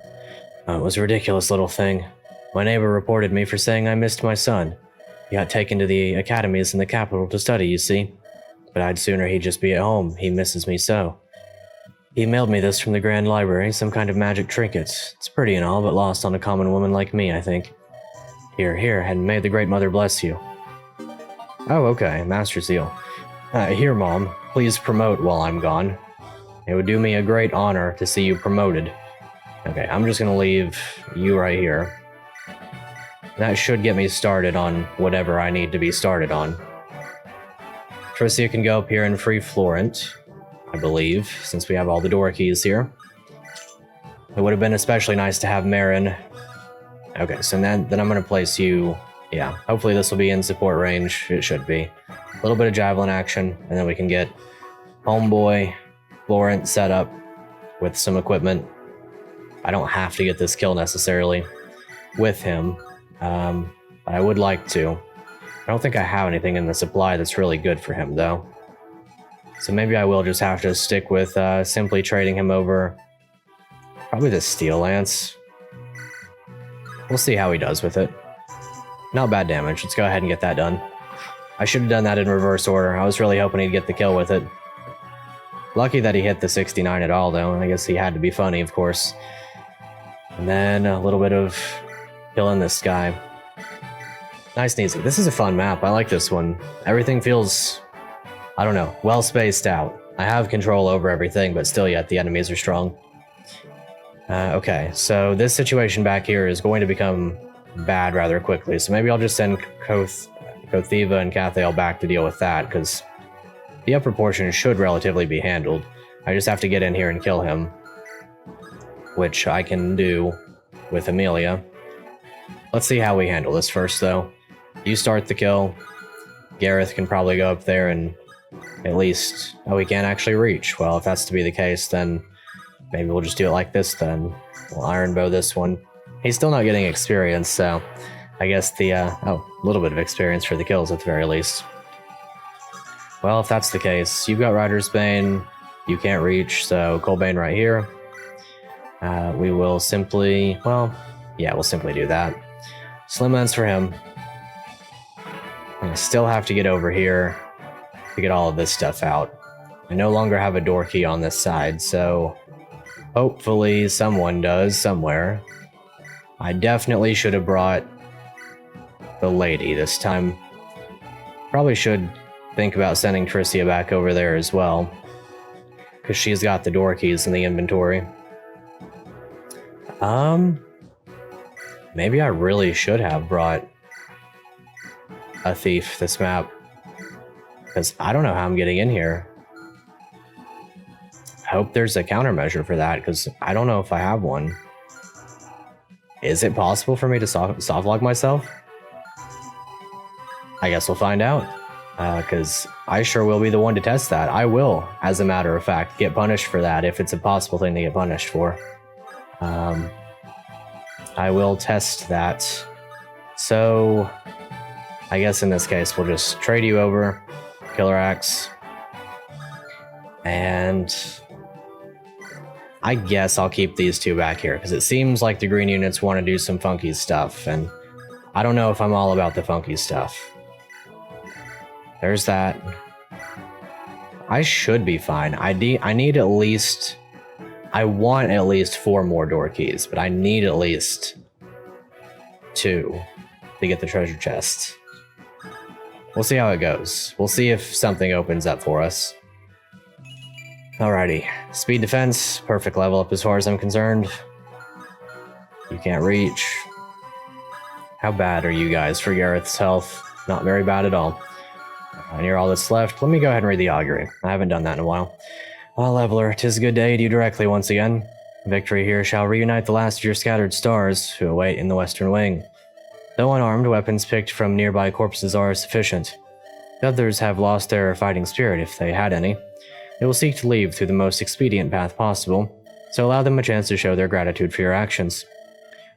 it was a ridiculous little thing. My neighbor reported me for saying I missed my son. He got taken to the academies in the capital to study, you see. But I'd sooner he'd just be at home. He misses me so. He mailed me this from the Grand Library, some kind of magic trinket. It's pretty and all, but lost on a common woman like me, I think. Here, and may the Great Mother bless you. Oh, okay, Master Seal. Here, Mom, please promote while I'm gone. It would do me a great honor to see you promoted. Okay, I'm just gonna leave you right here. That should get me started on whatever I need to be started on. Parrhesia can go up here and free Florent, I believe, since we have all the door keys here. It would have been especially nice to have Marin. Okay, so then I'm going to place you... Yeah, hopefully this will be in support range. It should be. A little bit of javelin action, and then we can get Homeboy, Florent set up with some equipment. I don't have to get this kill necessarily with him, but I would like to. I don't think I have anything in the supply that's really good for him, though. So maybe I will just have to stick with simply trading him over probably the Steel Lance. We'll see how he does with it. Not bad damage. Let's go ahead and get that done. I should have done that in reverse order. I was really hoping he'd get the kill with it. Lucky that he hit the 69 at all, though. I guess he had to be funny, of course. And then a little bit of killing this guy. Nice and easy. This is a fun map. I like this one. Everything feels, I don't know, well spaced out. I have control over everything, but still yet the enemies are strong. Okay, so this situation back here is going to become bad rather quickly, so maybe I'll just send Cothiva and Cathale back to deal with that, because the upper portion should relatively be handled. I just have to get in here and kill him, which I can do with Amelia. Let's see how we handle this first, though. You start the kill. Garath can probably go up there and at least... Oh, he can't actually reach. Well, if that's to be the case, then maybe we'll just do it like this, then. We'll iron bow this one. He's still not getting experience, so I guess the... a little bit of experience for the kills at the very least. Well, if that's the case, you've got Rider's Bane, you can't reach, so Kolbane right here. We will simply... Well, yeah, we'll simply do that. Slim ends for him. I still have to get over here to get all of this stuff out. I no longer have a door key on this side, so hopefully someone does somewhere. I definitely should have brought the lady this time. Probably should think about sending Parrhesia back over there as well, because she's got the door keys in the inventory. Maybe I really should have brought a thief this map, because I don't know how I'm getting in here. I hope there's a countermeasure for that, because I don't know if I have one. Is it possible for me to softlock myself? I guess we'll find out, because I sure will be the one to test that. I will, as a matter of fact, get punished for that if it's a possible thing to get punished for. I will test that. So, I guess in this case, we'll just trade you over, Killer Axe, and I guess I'll keep these two back here, because it seems like the green units want to do some funky stuff, and I don't know if I'm all about the funky stuff. There's that. I should be fine. I need at least... I want at least 4 more door keys, but I need at least 2 to get the treasure chests. We'll see how it goes. We'll see if something opens up for us. Alrighty. Speed defense, perfect level up as far as I'm concerned. You can't reach. How bad are you guys for Garath's health? Not very bad at all. And you're all that's left. Let me go ahead and read the augury. I haven't done that in a while. Well, Leveler, 'tis a good day to you directly once again. Victory here shall reunite the last of your scattered stars who await in the western wing. Though unarmed, weapons picked from nearby corpses are sufficient. The others have lost their fighting spirit, if they had any. They will seek to leave through the most expedient path possible, so allow them a chance to show their gratitude for your actions.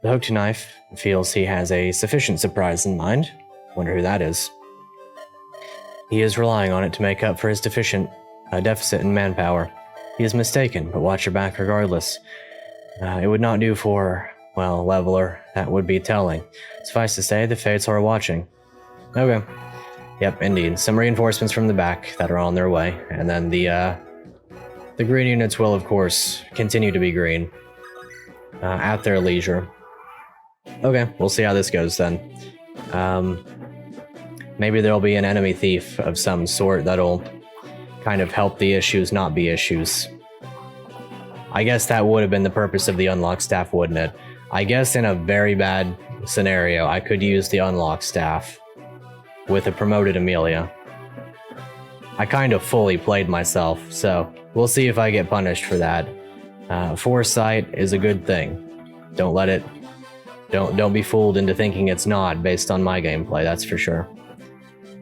The hooked knife feels he has a sufficient surprise in mind. Wonder who that is. He is relying on it to make up for his deficit in manpower. He is mistaken, but watch your back regardless. It would not do for, well, Leveler. That would be telling. Suffice to say, the fates are watching. Okay. Yep, indeed. Some reinforcements from the back that are on their way, and then the green units will, of course, continue to be green at their leisure. Okay, we'll see how this goes then. Maybe there'll be an enemy thief of some sort that'll kind of help the issues not be issues. I guess that would have been the purpose of the unlock staff, wouldn't it? I guess in a very bad scenario, I could use the unlock staff with a promoted Amelia. I kind of fully played myself, so we'll see if I get punished for that. Foresight is a good thing. Don't be fooled into thinking it's not based on my gameplay, that's for sure.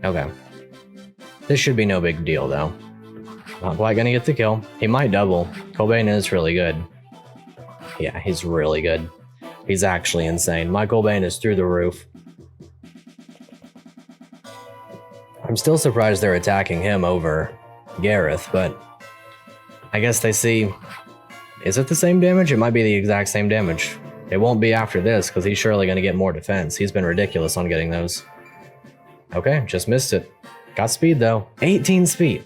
Okay. This should be no big deal, though. Not quite gonna get the kill. He might double. Kolbane is really good. Yeah, he's really good. He's actually insane. My Kolbane is through the roof. I'm still surprised they're attacking him over Garath, but I guess they see... Is it the same damage? It might be the exact same damage. It won't be after this, because he's surely going to get more defense. He's been ridiculous on getting those. Okay, just missed it. Got speed, though. 18 speed.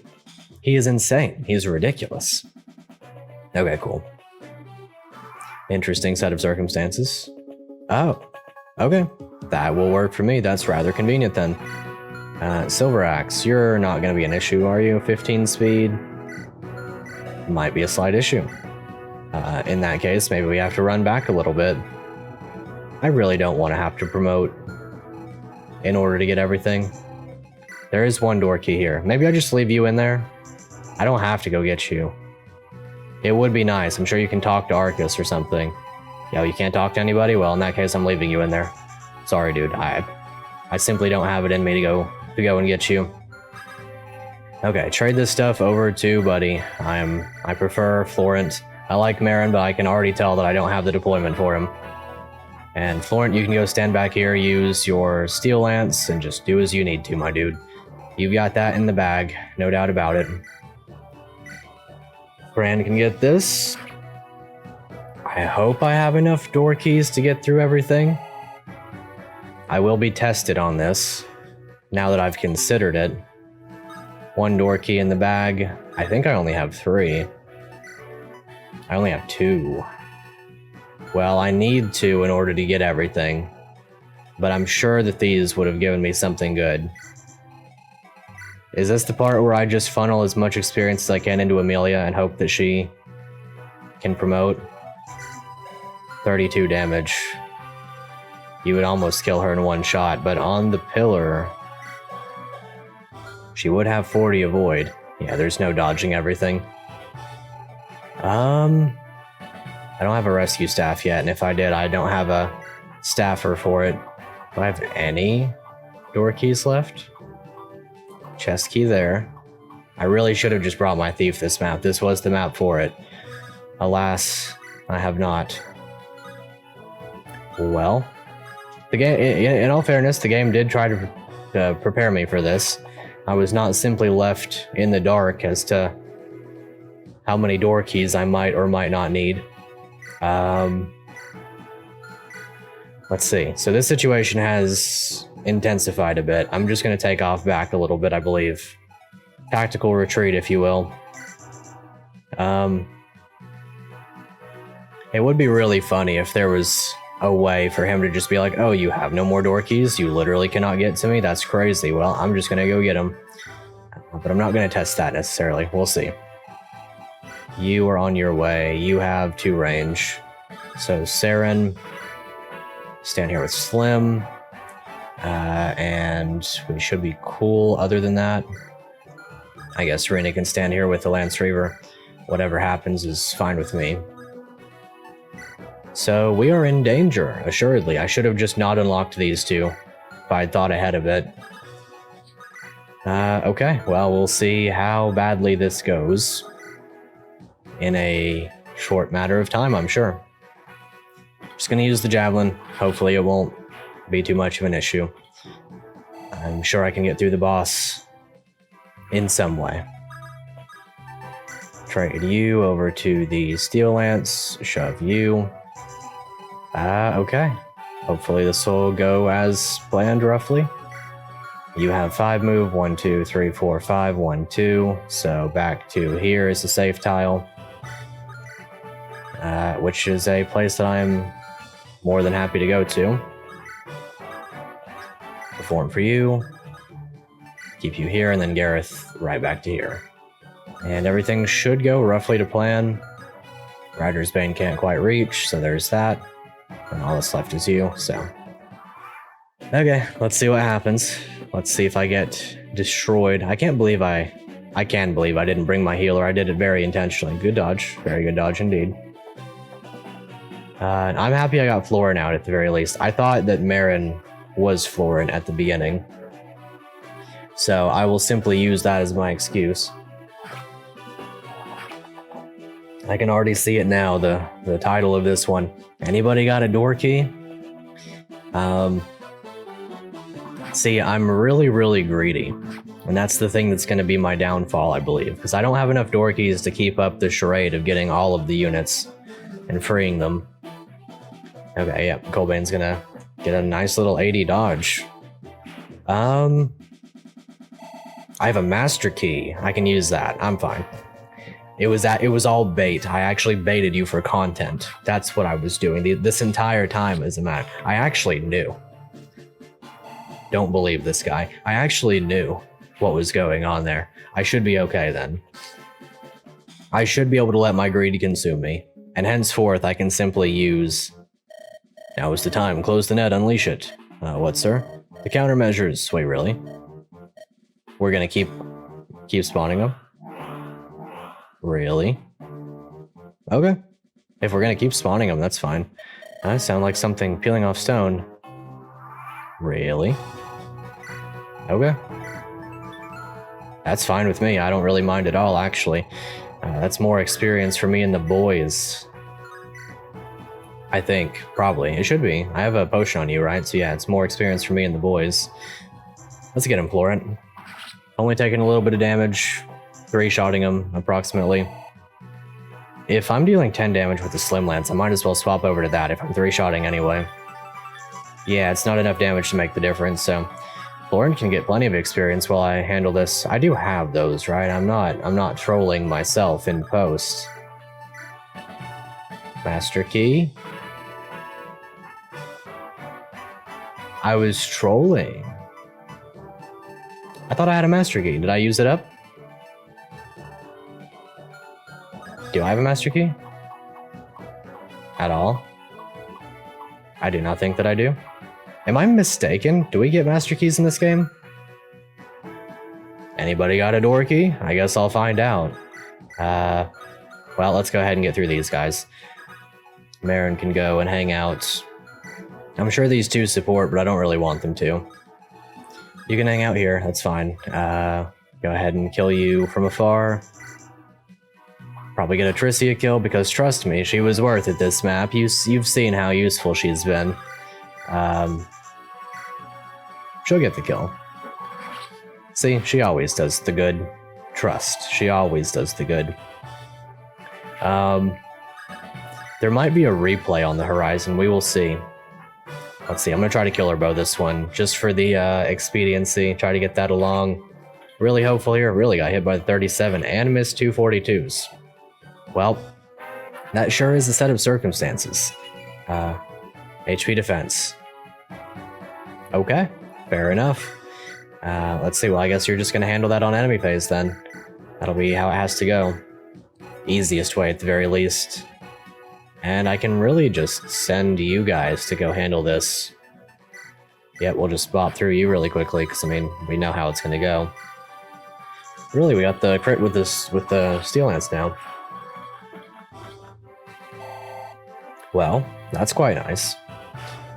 He is insane. He's ridiculous. Okay, cool. Interesting set of circumstances. Oh, okay. That will work for me. That's rather convenient, then. Silver Axe, you're not going to be an issue, are you? 15 speed? Might be a slight issue. In that case, maybe we have to run back a little bit. I really don't want to have to promote in order to get everything. There is one door key here. Maybe I just leave you in there. I don't have to go get you. It would be nice. I'm sure you can talk to Arcus or something. Yeah, you can't talk to anybody? Well, in that case, I'm leaving you in there. Sorry, dude. I simply don't have it in me to go and get you. Okay, trade this stuff over to Buddy. I prefer Florent. I like Marin, but I can already tell that I don't have the deployment for him. And Florent, you can go stand back here, use your steel lance, and just do as you need to, my dude. You've got that in the bag, no doubt about it. Brand can get this. I hope I have enough door keys to get through everything. I will be tested on this, now that I've considered it. One door key in the bag. I think I only have 3. I only have 2. Well, I need 2 in order to get everything. But I'm sure that these would have given me something good. Is this the part where I just funnel as much experience as I can into Amelia and hope that she can promote? 32 damage. You would almost kill her in one shot, but on the pillar, she would have 40 avoid. Yeah, there's no dodging everything. I don't have a rescue staff yet, and if I did, I don't have a staffer for it. Do I have any door keys left? Chest key there. I really should have just brought my thief this map. This was the map for it. Alas, I have not. Well, the game, in all fairness, the game did try to prepare me for this. I was not simply left in the dark as to how many door keys I might or might not need. Let's see. So this situation has intensified a bit. I'm just going to take off back a little bit, I believe. Tactical retreat, if you will. It would be really funny if there was a way for him to just be like, oh, you have no more door keys? You literally cannot get to me? That's crazy. Well, I'm just going to go get them. But I'm not going to test that necessarily. We'll see. You are on your way. You have 2 range. So Saren, stand here with Slim. And we should be cool other than that. I guess Rena can stand here with the Lance Reaver. Whatever happens is fine with me. So we are in danger, assuredly. I should have just not unlocked these 2 if I'd thought ahead of it. Okay, well, we'll see how badly this goes in a short matter of time, I'm sure. Just gonna use the javelin. Hopefully it won't be too much of an issue. I'm sure I can get through the boss in some way. Trade you over to the Steel Lance, shove you. Okay. Hopefully this will go as planned, roughly. You have 5 move, 1, 2, 3, 4, 5, 1, 2. So back to here is the safe tile. Which is a place that I'm more than happy to go to. Perform for you. Keep you here, and then Garath right back to here. And everything should go roughly to plan. Rider's Bane can't quite reach, so there's that. And all that's left is you, so. Okay, let's see what happens. Let's see if I get destroyed. I can believe I didn't bring my healer. I did it very intentionally. Good dodge. Very good dodge indeed. And I'm happy I got Florin out at the very least. I thought that Marin was Florin at the beginning. So I will simply use that as my excuse. I can already see it now, the title of this one. Anybody got a door key? See, I'm really, really greedy. And that's the thing that's going to be my downfall, I believe. Because I don't have enough door keys to keep up the charade of getting all of the units and freeing them. Okay, yeah, Kolbane's going to get a nice little 80 dodge. I have a master key. I can use that. I'm fine. It was all bait. I actually baited you for content. That's what I was doing this entire time as a matter. I actually knew. Don't believe this guy. I actually knew what was going on there. I should be okay then. I should be able to let my greed consume me. And henceforth, I can simply use... Now is the time. Close the net, unleash it. What, sir? The countermeasures. Wait, really? We're gonna keep spawning them? Really? Okay. If we're gonna keep spawning them, that's fine. I sound like something peeling off stone. Really? Okay. That's fine with me. I don't really mind at all, actually. That's more experience for me and the boys. I think, probably. It should be. I have a potion on you, right? So yeah, it's more experience for me and the boys. Let's get him, Florent. Only taking a little bit of damage. 3-shotting him, approximately. If I'm dealing 10 damage with the Slim Lance, I might as well swap over to that if I'm 3-shotting anyway. Yeah, it's not enough damage to make the difference, so... Lauren can get plenty of experience while I handle this. I do have those, right? I'm not trolling myself in post. Master key. I was trolling. I thought I had a master key. Did I use it up? Do I have a master key? At all? I do not think that I do. Am I mistaken? Do we get master keys in this game? Anybody got a door key? I guess I'll find out. Well, let's go ahead and get through these guys. Marin can go and hang out. I'm sure these two support, but I don't really want them to. You can hang out here, that's fine. Go ahead and kill you from afar. Probably get a Tricia kill, because trust me, she was worth it this map. You've seen how useful she's been. She'll get the kill. See, she always does the good. Trust, she always does the good. There might be a replay on the horizon. We will see. Let's see. I'm going to try to killer bow this one just for the expediency. Try to get that along. Really hopeful here. Really got hit by the 37 and missed 242s. Well, that sure is a set of circumstances. HP defense. Okay, fair enough. Let's see. Well, I guess you're just going to handle that on enemy phase then. That'll be how it has to go. Easiest way at the very least. And I can really just send you guys to go handle this. Yep, we'll just bop through you really quickly, because, I mean, we know how it's going to go. Really, we got the crit with this with the Steel Lance now. Well, that's quite nice.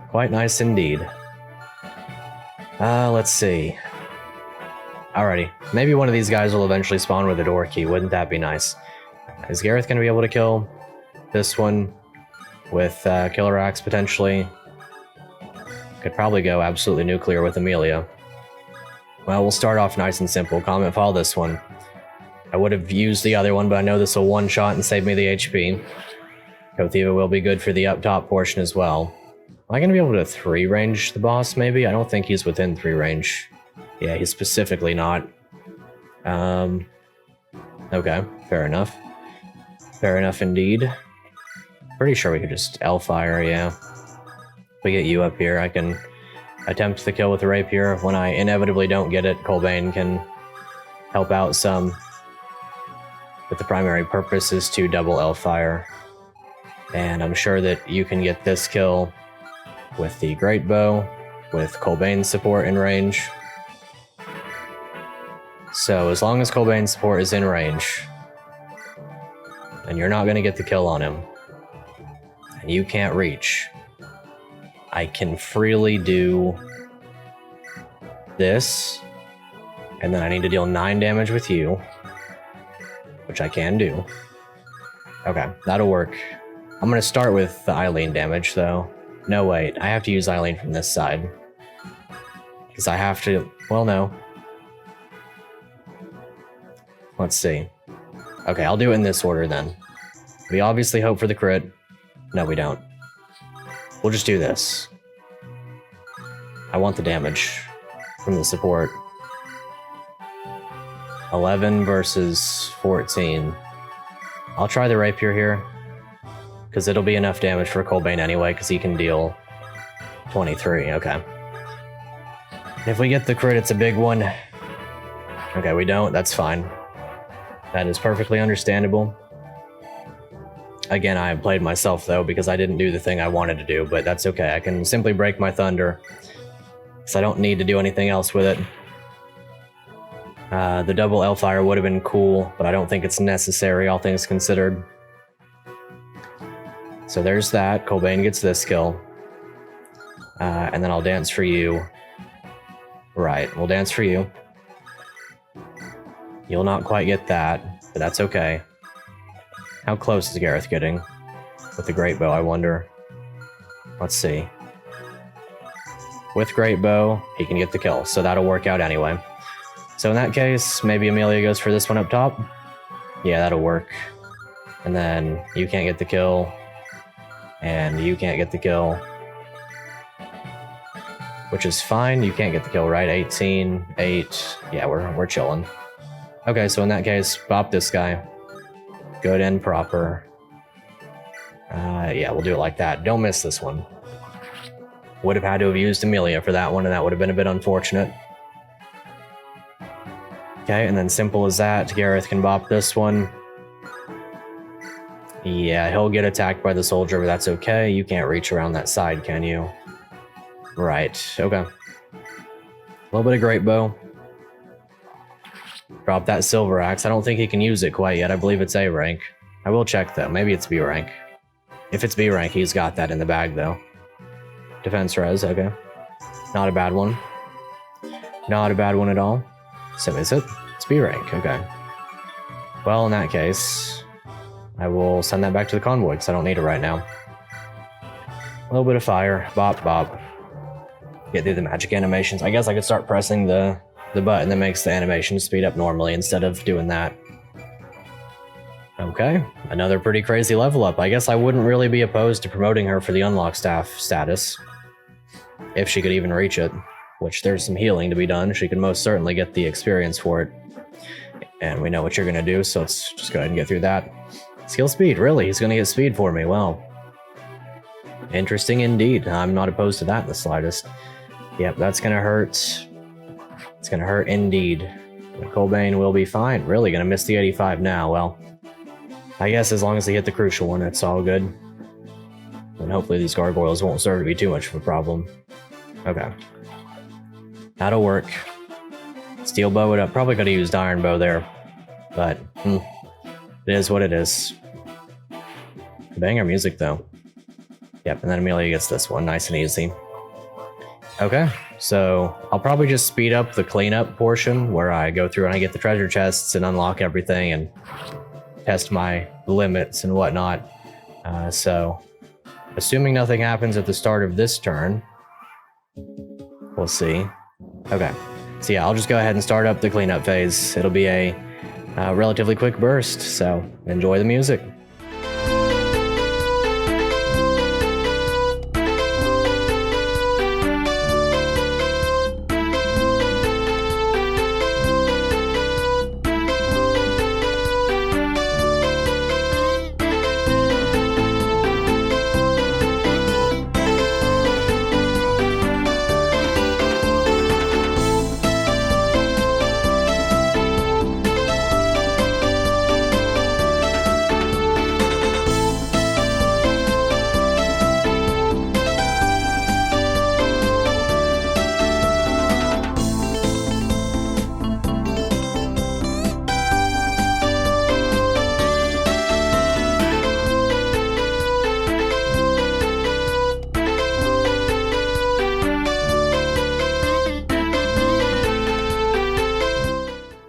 Quite nice indeed. Let's see. Alrighty, maybe one of these guys will eventually spawn with a door key. Wouldn't that be nice? Is Garath going to be able to kill this one with Killer Axe potentially? Could probably go absolutely nuclear with Amelia. Well, we'll start off nice and simple. Comment Fall this one. I would have used the other one, but I know this will one-shot and save me the HP. Cothiva will be good for the up-top portion as well. Am I going to be able to 3-range the boss, maybe? I don't think he's within 3-range. Yeah, he's specifically not. Okay, fair enough. Fair enough indeed. Pretty sure we could just L-fire, yeah. If we get you up here, I can attempt the kill with the rapier. When I inevitably don't get it, Kolbane can help out some. But the primary purpose is to double L-fire. And I'm sure that you can get this kill with the Great Bow, with Kolbane's support in range. So as long as Kolbane's support is in range, and you're not going to get the kill on him, and you can't reach, I can freely do this, and then I need to deal 9 damage with you, which I can do. Okay, that'll work. I'm going to start with the Eilene damage, though. No, wait, I have to use Eilene from this side. Because I have to... well, no. Let's see. Okay, I'll do it in this order, then. We obviously hope for the crit. No, we don't. We'll just do this. I want the damage from the support. 11 versus 14. I'll try the rapier here, because it'll be enough damage for Kolbane anyway, because he can deal 23. Okay. If we get the crit, it's a big one. Okay, we don't. That's fine. That is perfectly understandable. Again, I played myself, though, because I didn't do the thing I wanted to do, but that's okay. I can simply break my thunder, because I don't need to do anything else with it. The double L-fire would have been cool, but I don't think it's necessary, all things considered. So there's that. Kolbane gets this kill. And then I'll dance for you. Right, we'll dance for you. You'll not quite get that, but that's okay. How close is Garath getting with the Great Bow, I wonder? Let's see. With Great Bow, he can get the kill, so that'll work out anyway. So in that case, maybe Amelia goes for this one up top. Yeah, that'll work. And then you can't get the kill. And you can't get the kill. Which is fine, you can't get the kill, right? 18, 8, yeah, we're chilling. Okay, so in that case, bop this guy. Good and proper. Yeah, we'll do it like that. Don't miss this one. Would have had to have used Amelia for that one, and that would have been a bit unfortunate. Okay, and then simple as that, Garath can bop this one. Yeah, he'll get attacked by the soldier, but that's okay. You can't reach around that side, can you? Right, okay. A little bit of Great Bow. Drop that Silver Axe. I don't think he can use it quite yet. I believe it's A rank. I will check, though. Maybe it's B rank. If it's B rank, he's got that in the bag, though. Defense res, okay. Not a bad one. Not a bad one at all. So is it? It's B rank, okay. Well, in that case, I will send that back to the convoy, because I don't need it right now. A little bit of fire. Bop, bop. Get through the magic animations. I guess I could start pressing the button that makes the animation speed up normally instead of doing that. Okay, another pretty crazy level up. I guess I wouldn't really be opposed to promoting her for the unlock staff status. If she could even reach it. Which there's some healing to be done. She could most certainly get the experience for it. And we know what you're going to do, so let's just go ahead and get through that. Skill speed, really? He's going to get speed for me. Well, interesting indeed. I'm not opposed to that in the slightest. Yep, that's going to hurt. It's going to hurt indeed. Kolbane will be fine. Really going to miss the 85 now. Well, I guess as long as they hit the crucial one, it's all good. And hopefully these gargoyles won't serve to be too much of a problem. Okay. That'll work. Steel bow it up. Probably could have used iron bow there. But, it is what it is. Banger music, though. Yep, and then Amelia gets this one. Nice and easy. Okay, so I'll probably just speed up the cleanup portion where I go through and I get the treasure chests and unlock everything and test my limits and whatnot. So, assuming nothing happens at the start of this turn, we'll see. Okay, so yeah, I'll just go ahead and start up the cleanup phase. It'll be a relatively quick burst, so enjoy the music.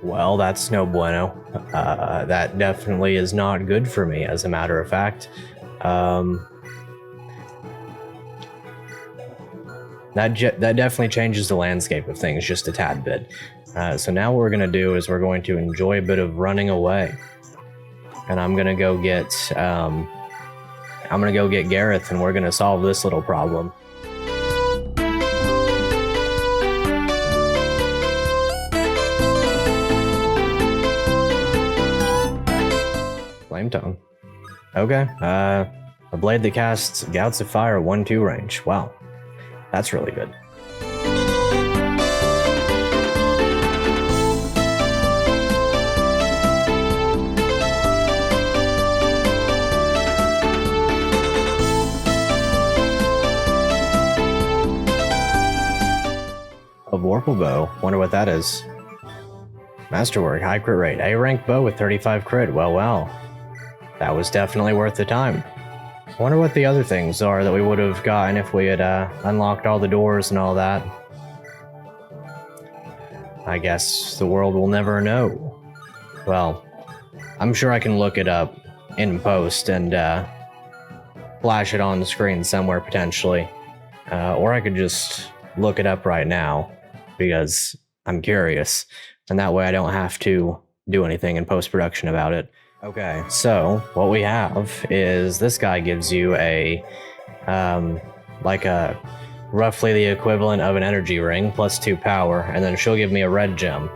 Well, that's no bueno. That definitely is not good for me, as a matter of fact. That definitely changes the landscape of things just a tad bit. So now what we're going to do is we're going to enjoy a bit of running away. And I'm going to go get Garath, and we're going to solve this little problem. Flame tongue. Okay. A blade that casts gouts of fire 1/2 range. Wow. That's really good. A Vorpal bow. Wonder what that is. Masterwork, high crit rate. A rank bow with 35 crit. Well. That was definitely worth the time. I wonder what the other things are that we would have gotten if we had unlocked all the doors and all that. I guess the world will never know. Well, I'm sure I can look it up in post and flash it on the screen somewhere potentially. Or I could just look it up right now because I'm curious. And that way I don't have to do anything in post-production about it. Okay, so what we have is this guy gives you a roughly the equivalent of an energy ring plus 2 power, and then she'll give me a red gem.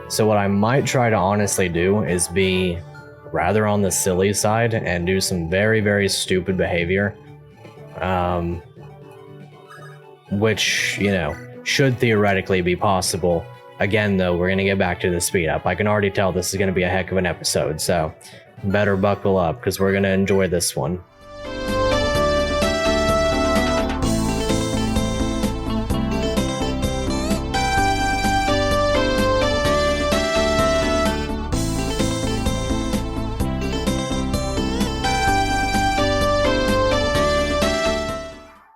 So what I might try to honestly do is be rather on the silly side and do some very, very stupid behavior, which, you know, should theoretically be possible. Again, though, we're going to get back to the speed up. I can already tell this is going to be a heck of an episode, so better buckle up, because we're going to enjoy this one.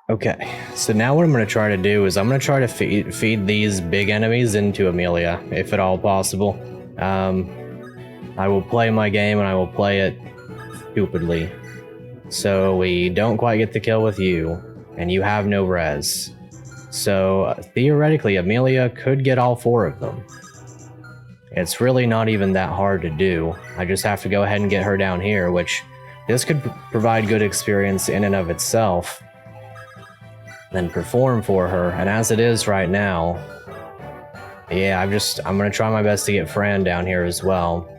Okay, so now what I'm going to try to do is I'm going to try to feed these big enemies into Amelia, if at all possible. I will play my game, and I will play it stupidly. So we don't quite get the kill with you, and you have no res. So theoretically, Amelia could get all 4 of them. It's really not even that hard to do. I just have to go ahead and get her down here, which this could provide good experience in and of itself. Then perform for her, and as it is right now, yeah, I'm gonna try my best to get Fran down here as well.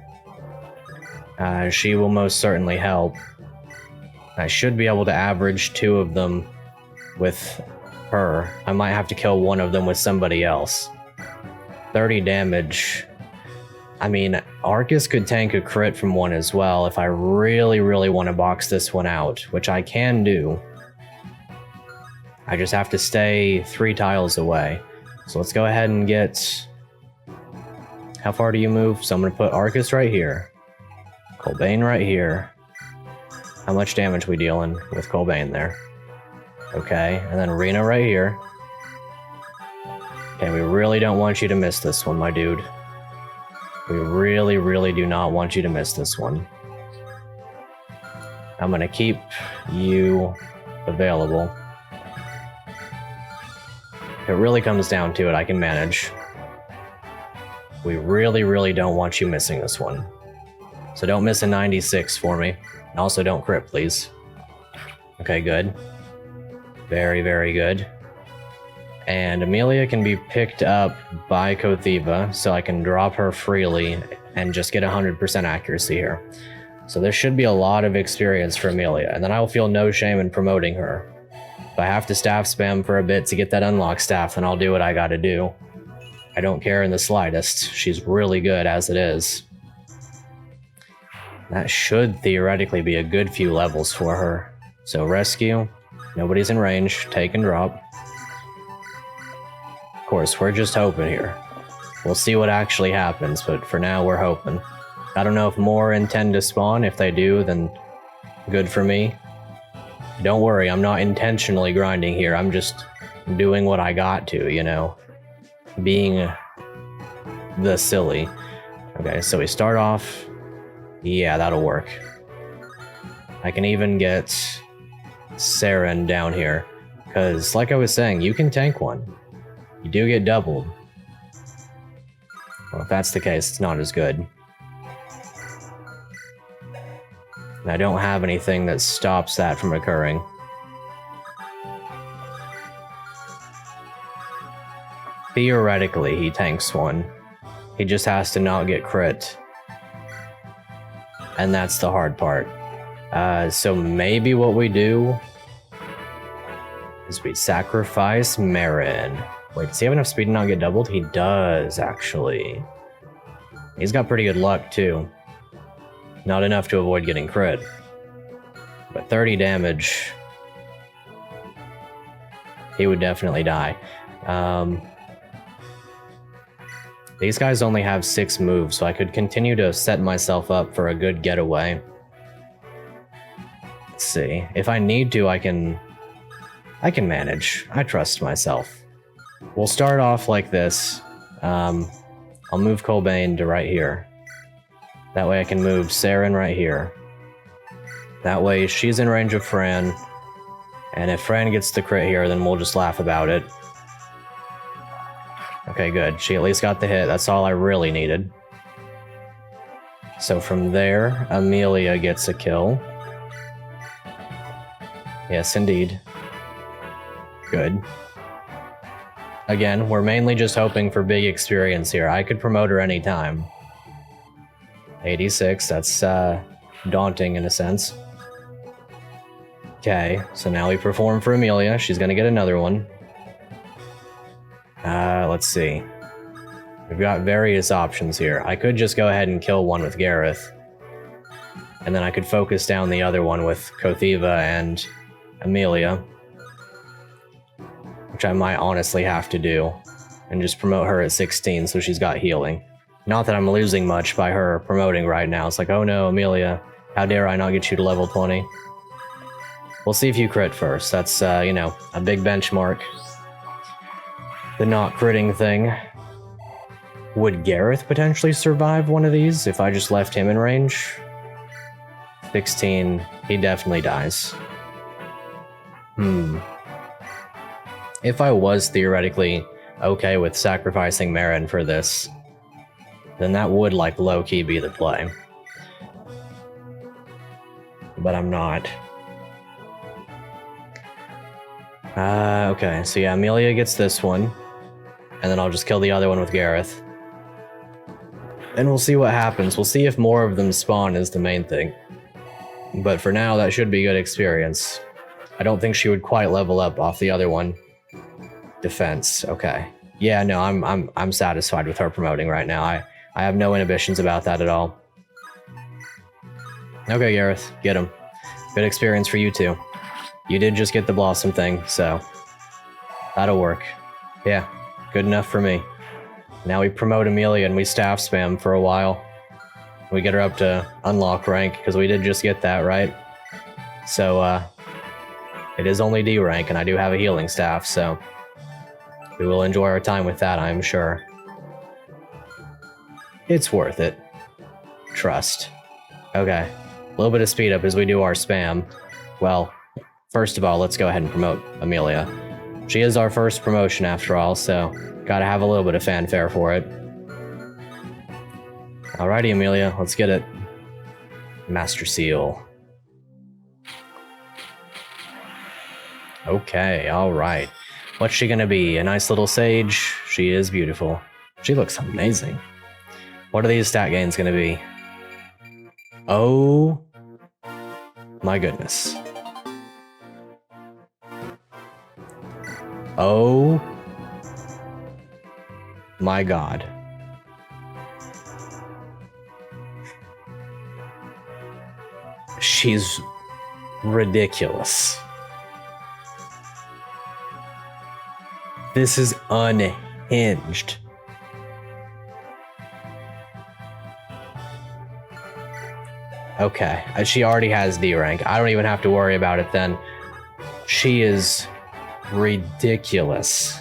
She will most certainly help. I should be able to average 2 of them with her. I might have to kill one of them with somebody else. 30 damage. I mean, Arcus could tank a crit from one as well if I really, really want to box this one out, which I can do. I just have to stay 3 tiles away. So let's go ahead and get... How far do you move? So I'm going to put Arcus right here. Kolbane right here. How much damage we dealing with Kolbane there? Okay, and then Rena right here. Okay, we really don't want you to miss this one, my dude. We really, really do not want you to miss this one. I'm gonna keep you available. If it really comes down to it, I can manage. We really, really don't want you missing this one. So don't miss a 96 for me. And also don't crit, please. Okay, good. Very, very good. And Amelia can be picked up by Cothiva, so I can drop her freely and just get 100% accuracy here. So there should be a lot of experience for Amelia, and then I will feel no shame in promoting her. If I have to staff spam for a bit to get that unlock staff, then I'll do what I gotta do. I don't care in the slightest. She's really good as it is. That should theoretically be a good few levels for her. So rescue, nobody's in range, take and drop. Of course, we're just hoping here. We'll see what actually happens, but for now we're hoping. I don't know if more intend to spawn. If they do, then good for me. Don't worry, I'm not intentionally grinding here. I'm just doing what I got to, you know. Being the silly. Okay, so we start off. Yeah, that'll work. I can even get Saren down here. Because, like I was saying, you can tank one. You do get doubled. Well, if that's the case, it's not as good. And I don't have anything that stops that from occurring. Theoretically, he tanks one. He just has to not get crit. And that's the hard part. So maybe what we do is we sacrifice Marin. Wait, does he have enough speed to not get doubled? He does, actually. He's got pretty good luck, too. Not enough to avoid getting crit. But 30 damage. He would definitely die. These guys only have 6 moves, so I could continue to set myself up for a good getaway. Let's see. If I need to, I can manage. I trust myself. We'll start off like this. I'll move Kolbane to right here. That way I can move Saren right here. That way she's in range of Fran. And if Fran gets the crit here, then we'll just laugh about it. Okay, good. She at least got the hit. That's all I really needed. So from there, Amelia gets a kill. Yes, indeed. Good. Again, we're mainly just hoping for big experience here. I could promote her anytime. 86, that's daunting in a sense. Okay, so now we perform for Amelia. She's gonna get another one. Let's see. We've got various options here. I could just go ahead and kill one with Garath. And then I could focus down the other one with Cothiva and Amelia. Which I might honestly have to do. And just promote her at 16 so she's got healing. Not that I'm losing much by her promoting right now. It's like, oh no, Amelia, how dare I not get you to level 20? We'll see if you crit first. That's, you know, a big benchmark. The not critting thing. Would Garath potentially survive one of these if I just left him in range? 16, he definitely dies. If I was theoretically okay with sacrificing Marin for this, then that would, like, low-key be the play. But I'm not. Okay, so yeah, Amelia gets this one, and then I'll just kill the other one with Garath. And we'll see what happens. We'll see if more of them spawn is the main thing. But for now, that should be good experience. I don't think she would quite level up off the other one. Defense, okay. Yeah, no, I'm satisfied with her promoting right now. I have no inhibitions about that at all. Okay, Garath, get him. Good experience for you too. You did just get the Blossom thing, so that'll work. Yeah, good enough for me. Now we promote Amelia and we staff spam for a while. We get her up to unlock rank, because we did just get that, right? So, it is only D rank, and I do have a healing staff, so we will enjoy our time with that, I'm sure. It's worth it. Trust. Okay. A little bit of speed up as we do our spam. Well, first of all, let's go ahead and promote Amelia. She is our first promotion after all, so gotta have a little bit of fanfare for it. Alrighty, Amelia, let's get it. Master Seal. Okay, alright. What's she gonna be? A nice little sage? She is beautiful. She looks amazing. What are these stat gains gonna be? Oh my goodness. Oh my god. She's ridiculous. This is unhinged. Okay, she already has D rank. I don't even have to worry about it then. She is ridiculous.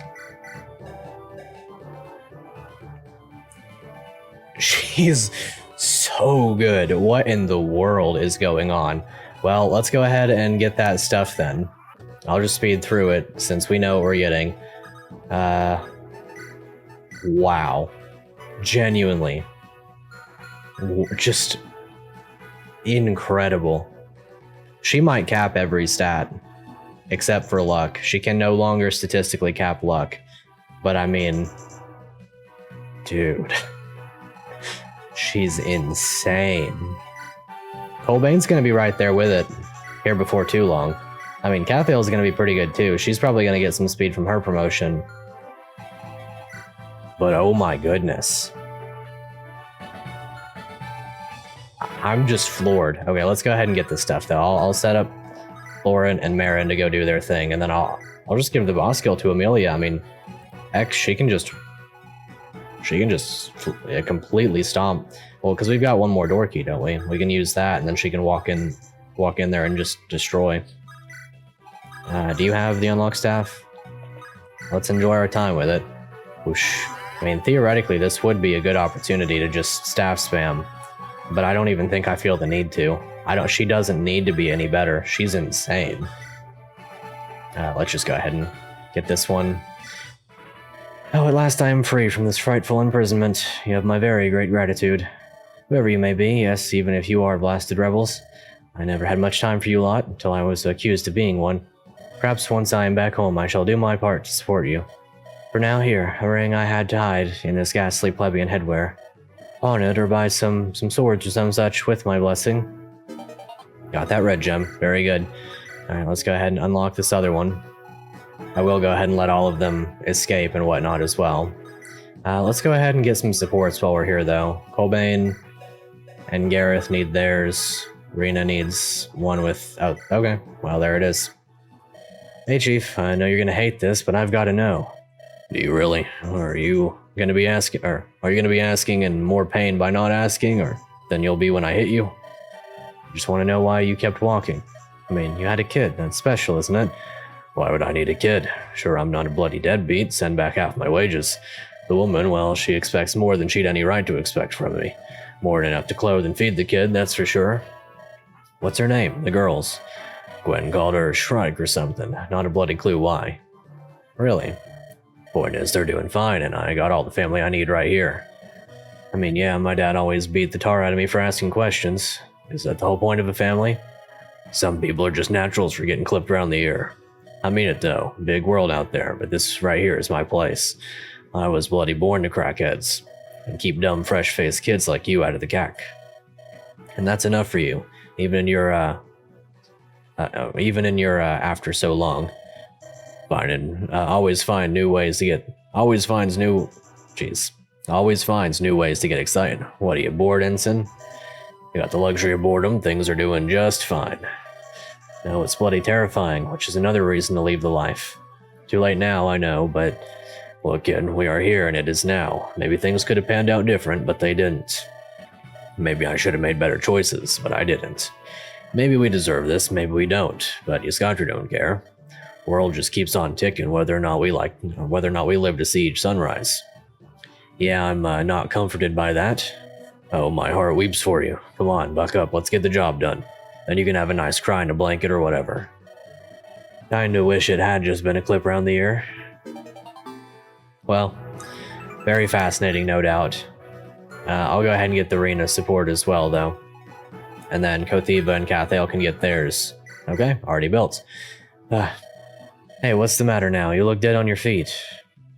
She's so good. What in the world is going on? Well, let's go ahead and get that stuff then. I'll just speed through it since we know what we're getting. Wow. Genuinely. Just incredible. She might cap every stat, except for luck. She can no longer statistically cap luck. But I mean, dude, she's insane. Kolbane's gonna be right there with it here before too long. I mean, Cathale's gonna be pretty good too. She's probably gonna get some speed from her promotion. But oh my goodness. I'm just floored. Okay, let's go ahead and get this stuff though. I'll set up Lauren and Marin to go do their thing, and then I'll just give the boss skill to Amelia. I mean, X, she can just completely stomp. Well, because we've got one more door key, don't we? We can use that, and then she can walk in there and just destroy. Do you have the unlock staff? Let's enjoy our time with it. Whoosh. I mean, theoretically, this would be a good opportunity to just staff spam, but I don't even think I feel the need to. She doesn't need to be any better. She's insane. Let's just go ahead and get this one. Oh, at last I am free from this frightful imprisonment. You have my very great gratitude. Whoever you may be, yes, even if you are blasted rebels. I never had much time for you lot until I was accused of being one. Perhaps once I am back home, I shall do my part to support you. For now, here, a ring I had to hide in this ghastly plebeian headwear. Pawn it or buy some swords or some such with my blessing. Got that red gem. Very good. Alright, let's go ahead and unlock this other one. I will go ahead and let all of them escape and whatnot as well. Let's go ahead and get some supports while we're here, though. Kolbane and Garath need theirs. Rena needs one with... Oh, okay. Well, there it is. Hey, Chief. I know you're gonna hate this, but I've got to know. Do you really? Or are you gonna be asking... Or are you gonna be asking in more pain by not asking, or than you'll be when I hit you? Just want to know why you kept walking. I mean, you had a kid. That's special, isn't it? Why would I need a kid? Sure, I'm not a bloody deadbeat. Send back half my wages. The woman, well, she expects more than she'd any right to expect from me. More than enough to clothe and feed the kid, that's for sure. What's her name? The girl's. Gwen called her Shrike or something. Not a bloody clue why. Really? Point is, they're doing fine, and I got all the family I need right here. I mean, yeah, my dad always beat the tar out of me for asking questions. Is that the whole point of a family? Some people are just naturals for getting clipped around the ear. I mean it though, big world out there, but this right here is my place. I was bloody born to crackheads, and keep dumb, fresh-faced kids like you out of the cack. And that's enough for you, even in your, after so long. Always finds new ways to get excited. What are you, bored, Ensign? You got the luxury of boredom, things are doing just fine. No, it's bloody terrifying, which is another reason to leave the life. Too late now, I know, but look, kid, we are here and it is now. Maybe things could have panned out different, but they didn't. Maybe I should have made better choices, but I didn't. Maybe we deserve this, maybe we don't, but you Scotcher don't care. World just keeps on ticking whether or not we live to see each sunrise. Yeah, I'm not comforted by that. Oh, my heart weeps for you. Come on, buck up, let's get the job done. Then you can have a nice cry in a blanket or whatever. Kinda wish it had just been a clip around the ear. Well, very fascinating, no doubt. I'll go ahead and get the Rena support as well, though. And then Cothiva and Cathale can get theirs. Okay, already built. Hey, what's the matter now? You look dead on your feet.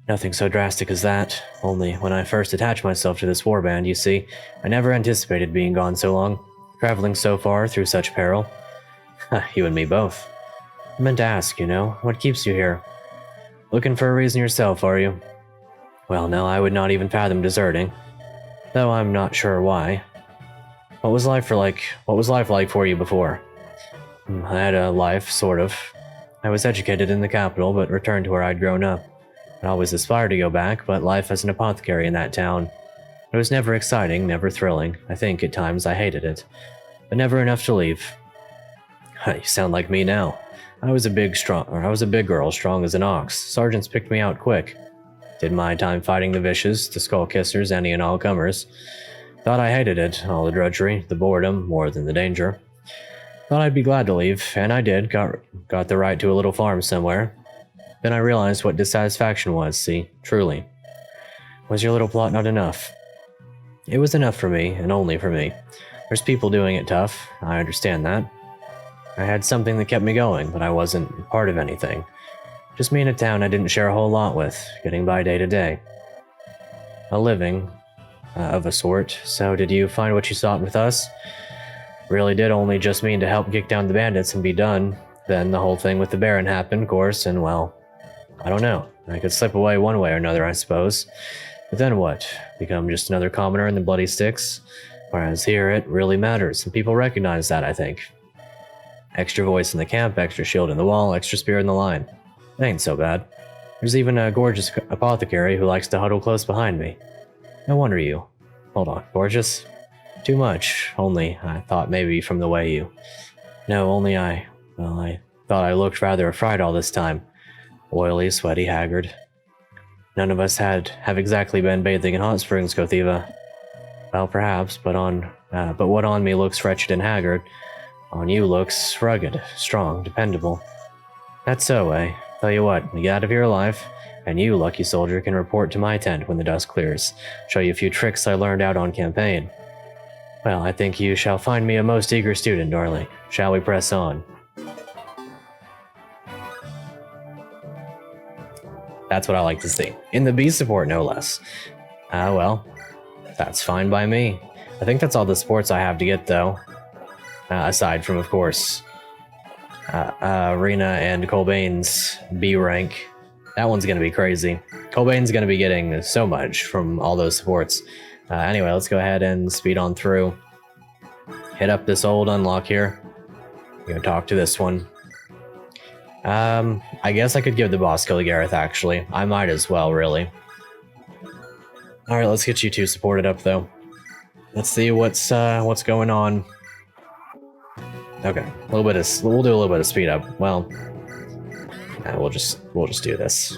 Nothing so drastic as that. Only when I first attached myself to this warband, you see, I never anticipated being gone so long, traveling so far through such peril. You and me both. I meant to ask, what keeps you here? Looking for a reason yourself, are you? Well, no, I would not even fathom deserting. Though I'm not sure why. What was life like for you before? I had a life, sort of. I was educated in the capital, but returned to where I'd grown up. I always aspired to go back, but life as an apothecary in that town. It was never exciting, never thrilling. I think at times I hated it. But never enough to leave. You sound like me now. I was a big girl, strong as an ox. Sergeants picked me out quick. Did my time fighting the vicious, the skull kissers, any and all comers. Thought I hated it, all the drudgery, the boredom, more than the danger. Thought I'd be glad to leave, and I did, got the right to a little farm somewhere. Then I realized what dissatisfaction was, see, truly. Was your little plot not enough? It was enough for me, and only for me. There's people doing it tough, I understand that. I had something that kept me going, but I wasn't part of anything. Just me in a town I didn't share a whole lot with, getting by day to day. A living, of a sort. So did you find what you sought with us? Really did only just mean to help kick down the bandits and be done. Then the whole thing with the Baron happened, of course, and well, I don't know. I could slip away one way or another, I suppose. But then what? Become just another commoner in the bloody sticks? Whereas here it really matters, and people recognize that, I think. Extra voice in the camp, extra shield in the wall, extra spear in the line. It ain't so bad. There's even a gorgeous apothecary who likes to huddle close behind me. No wonder you. Hold on, gorgeous? Too much, only I thought maybe from the way you... No, only I thought I looked rather fried all this time. Oily, sweaty, haggard. None of us have exactly been bathing in hot springs, Cothiva. Well, perhaps, but what on me looks wretched and haggard, on you looks rugged, strong, dependable. That's so, eh? Tell you what, we get out of here alive, and you, lucky soldier, can report to my tent when the dust clears. Show you a few tricks I learned out on campaign. Well, I think you shall find me a most eager student, darling. Shall we press on? That's what I like to see. In the B support, no less. Well, that's fine by me. I think that's all the sports I have to get, though. Aside from, of course, Rena and Kolbane's B rank. That one's gonna be crazy. Kolbane's gonna be getting so much from all those supports. Anyway, let's go ahead and speed on through. Hit up this old unlock here. Go talk to this one. I guess I could give the boss kill to Garath, actually. I might as well, really. Alright, let's get you two supported up, though. Let's see what's going on. Okay, we'll do a little bit of speed up. Well, we'll just do this.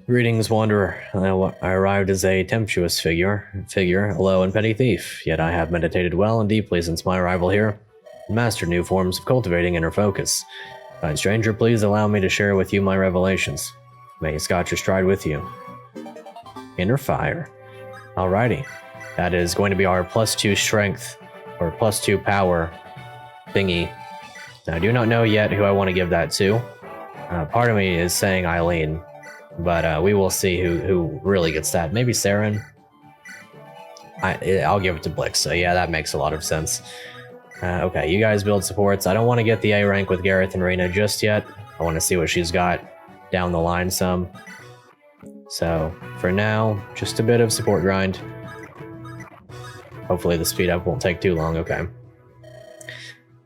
Greetings, wanderer. I arrived as a tempestuous figure, a low and petty thief, yet I have meditated well and deeply since my arrival here, and mastered new forms of cultivating inner focus. Kind stranger, please allow me to share with you my revelations. May Scotcher stride with you. Inner fire. Alrighty. That is going to be our +2 strength, or +2 power thingy. Now, I do not know yet who I want to give that to. Part of me is saying Eilene, but we will see who really gets that. Maybe Saren? I'll give it to Blix, so yeah, that makes a lot of sense. Okay, you guys build supports. I don't want to get the A rank with Garath and Rena just yet. I want to see what she's got down the line some. So, for now, just a bit of support grind. Hopefully the speed up won't take too long, okay.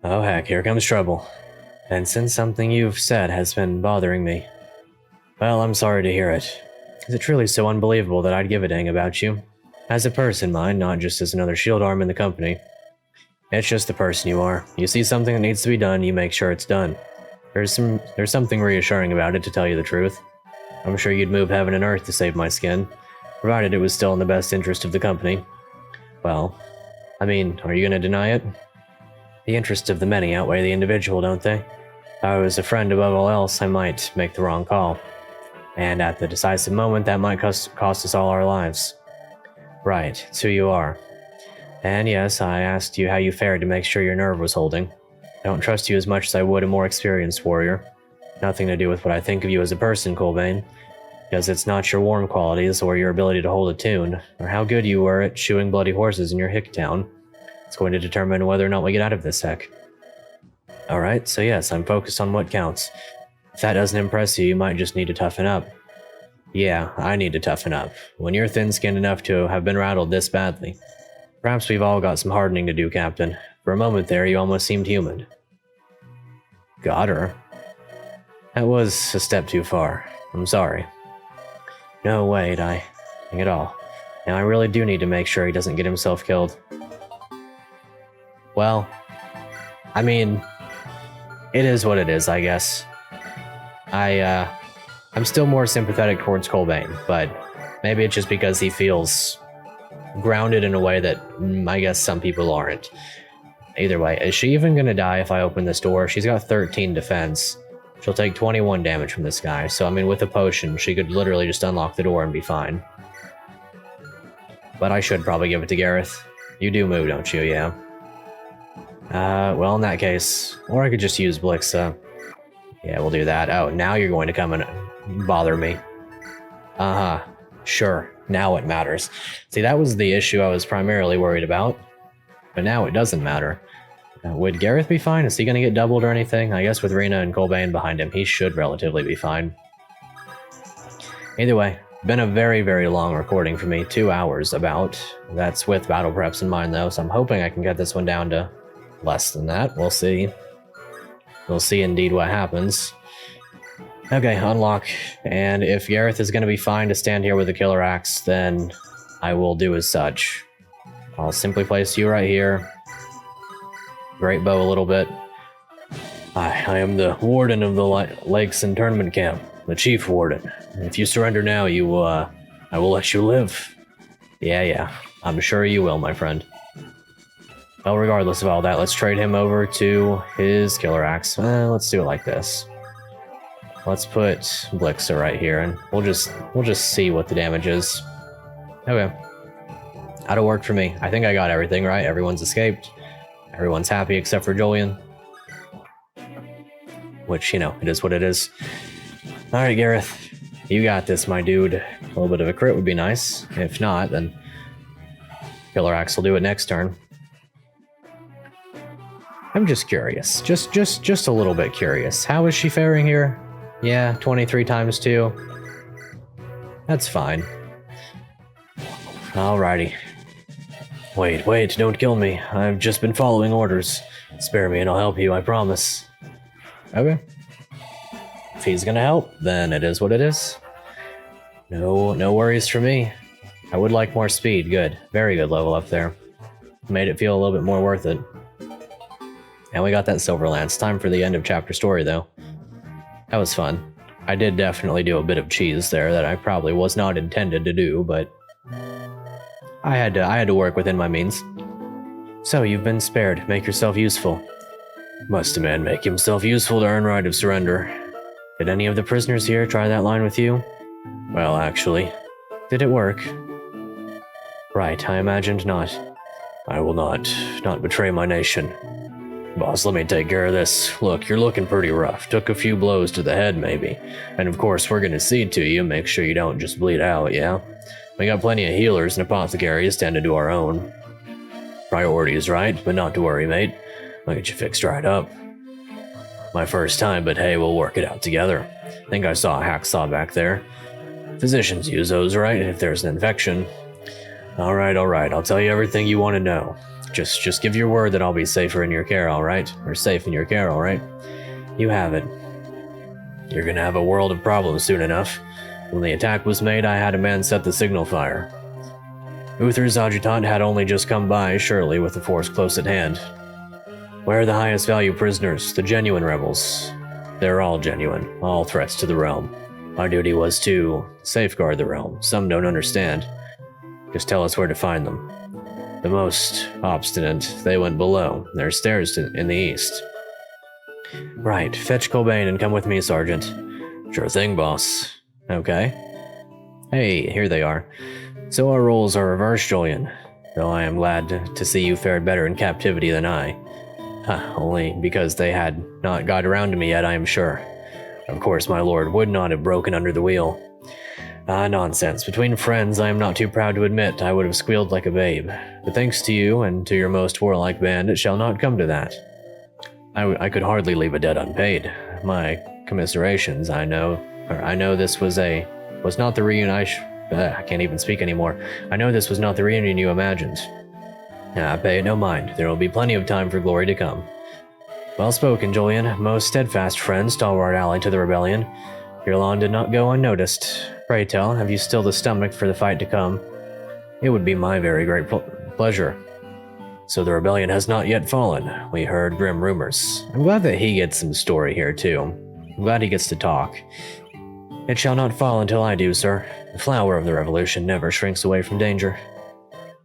Oh heck, here comes trouble. And since something you've said has been bothering me, well, I'm sorry to hear it. Is it truly so unbelievable that I'd give a dang about you? As a person, mind, not just as another shield arm in the company. It's just the person you are. You see something that needs to be done, you make sure it's done. There's something reassuring about it, to tell you the truth. I'm sure you'd move heaven and earth to save my skin, provided it was still in the best interest of the company. Well, I mean, are you gonna deny it? The interests of the many outweigh the individual, don't they? If I was a friend above all else, I might make the wrong call. And at the decisive moment, that might cost us all our lives. Right, it's who you are. And yes, I asked you how you fared to make sure your nerve was holding. I don't trust you as much as I would a more experienced warrior. Nothing to do with what I think of you as a person, Kolbane. Because it's not your warm qualities, or your ability to hold a tune, or how good you were at shoeing bloody horses in your hick town. It's going to determine whether or not we get out of this heck. Alright, so yes, I'm focused on what counts. If that doesn't impress you, you might just need to toughen up. Yeah, I need to toughen up. When you're thin-skinned enough to have been rattled this badly. Perhaps we've all got some hardening to do, Captain. For a moment there, you almost seemed human. Got her? That was a step too far. I'm sorry. No, wait, I... Nothing at all. Now I really do need to make sure he doesn't get himself killed. Well, I mean, it is what it is, I guess. I'm still more sympathetic towards Kolbane, but maybe it's just because he feels grounded in a way that I guess some people aren't. Either way, is she even gonna die if I open this door? She's got 13 defense. She'll take 21 damage from this guy, so I mean with a potion, she could literally just unlock the door and be fine. But I should probably give it to Garath. You do move, don't you? Yeah. Well, in that case, or I could just use Blixa. Yeah, we'll do that. Oh, now you're going to come and bother me. Uh-huh. Sure. Now it matters. See, that was the issue I was primarily worried about. But now it doesn't matter. Would Garath be fine? Is he going to get doubled or anything? I guess with Rena and Kolbane behind him, he should relatively be fine. Either way, been a very, very long recording for me. 2 hours about. That's with battle preps in mind, though, so I'm hoping I can get this one down to less than that. We'll see. We'll see indeed what happens. Okay, unlock. And if Garath is going to be fine to stand here with a killer axe, then I will do as such. I'll simply place you right here. Great bow a little bit. I am the warden of the lakes and tournament camp, the chief warden. If you surrender now, I will let you live. Yeah, I'm sure you will, my friend. Well, regardless of all that, let's trade him over to his killer axe. Let's do it like this. Let's put Blixa right here, and we'll just see what the damage is. Okay. That'll work for me. I think I got everything right. Everyone's escaped. Everyone's happy except for Julian. Which, you know, it is what it is. Alright, Garath. You got this, my dude. A little bit of a crit would be nice. If not, then Killer Axe will do it next turn. I'm just curious. Just a little bit curious. How is she faring here? Yeah, 23 times 2. That's fine. Alrighty. Wait, don't kill me. I've just been following orders. Spare me and I'll help you, I promise. Okay. If he's gonna help, then it is what it is. No worries for me. I would like more speed. Good. Very good level up there. Made it feel a little bit more worth it. And we got that Silver Lance. Time for the end of chapter story, though. That was fun. I did definitely do a bit of cheese there that I probably was not intended to do, but I had to work within my means. So, you've been spared. Make yourself useful. Must a man make himself useful to earn right of surrender? Did any of the prisoners here try that line with you? Well, actually, did it work? Right, I imagined not. I will not betray my nation. Boss, let me take care of this. Look, you're looking pretty rough. Took a few blows to the head, maybe. And of course, we're gonna see to you, make sure you don't just bleed out, yeah? We got plenty of healers and apothecaries tending to our own. Priorities, right? But not to worry, mate. I'll get you fixed right up. My first time, but hey, we'll work it out together. Think I saw a hacksaw back there. Physicians use those, right? If there's an infection. Alright, I'll tell you everything you want to know. Just give your word that I'll be safer in your care, alright? Or safe in your care, alright? You have it. You're gonna have a world of problems soon enough. When the attack was made, I had a man set the signal fire. Uther's adjutant had only just come by, surely with the force close at hand. Where are the highest value prisoners, the genuine rebels? They're all genuine, all threats to the realm. Our duty was to safeguard the realm. Some don't understand. Just tell us where to find them. The most obstinate, they went below. There's stairs in the east. Right, fetch Kolbane and come with me, Sergeant. Sure thing, boss. Okay. Hey, here they are. So our roles are reversed, Julian. Though I am glad to see you fared better in captivity than I. Only because they had not got around to me yet, I am sure. Of course, my lord would not have broken under the wheel. Nonsense. Between friends, I am not too proud to admit I would have squealed like a babe. But thanks to you and to your most warlike band, it shall not come to that. I could hardly leave a debt unpaid. My commiserations, I know this was not the reunion I can't even speak anymore. I know this was not the reunion you imagined. Pay it no mind. There will be plenty of time for glory to come. Well spoken, Julian. Most steadfast friend, stalwart ally to the rebellion. Your lawn did not go unnoticed. Pray tell, have you still the stomach for the fight to come? It would be my very great pleasure. So the rebellion has not yet fallen. We heard grim rumors. I'm glad that he gets some story here, too. I'm glad he gets to talk. It shall not fall until I do, sir. The flower of the revolution never shrinks away from danger.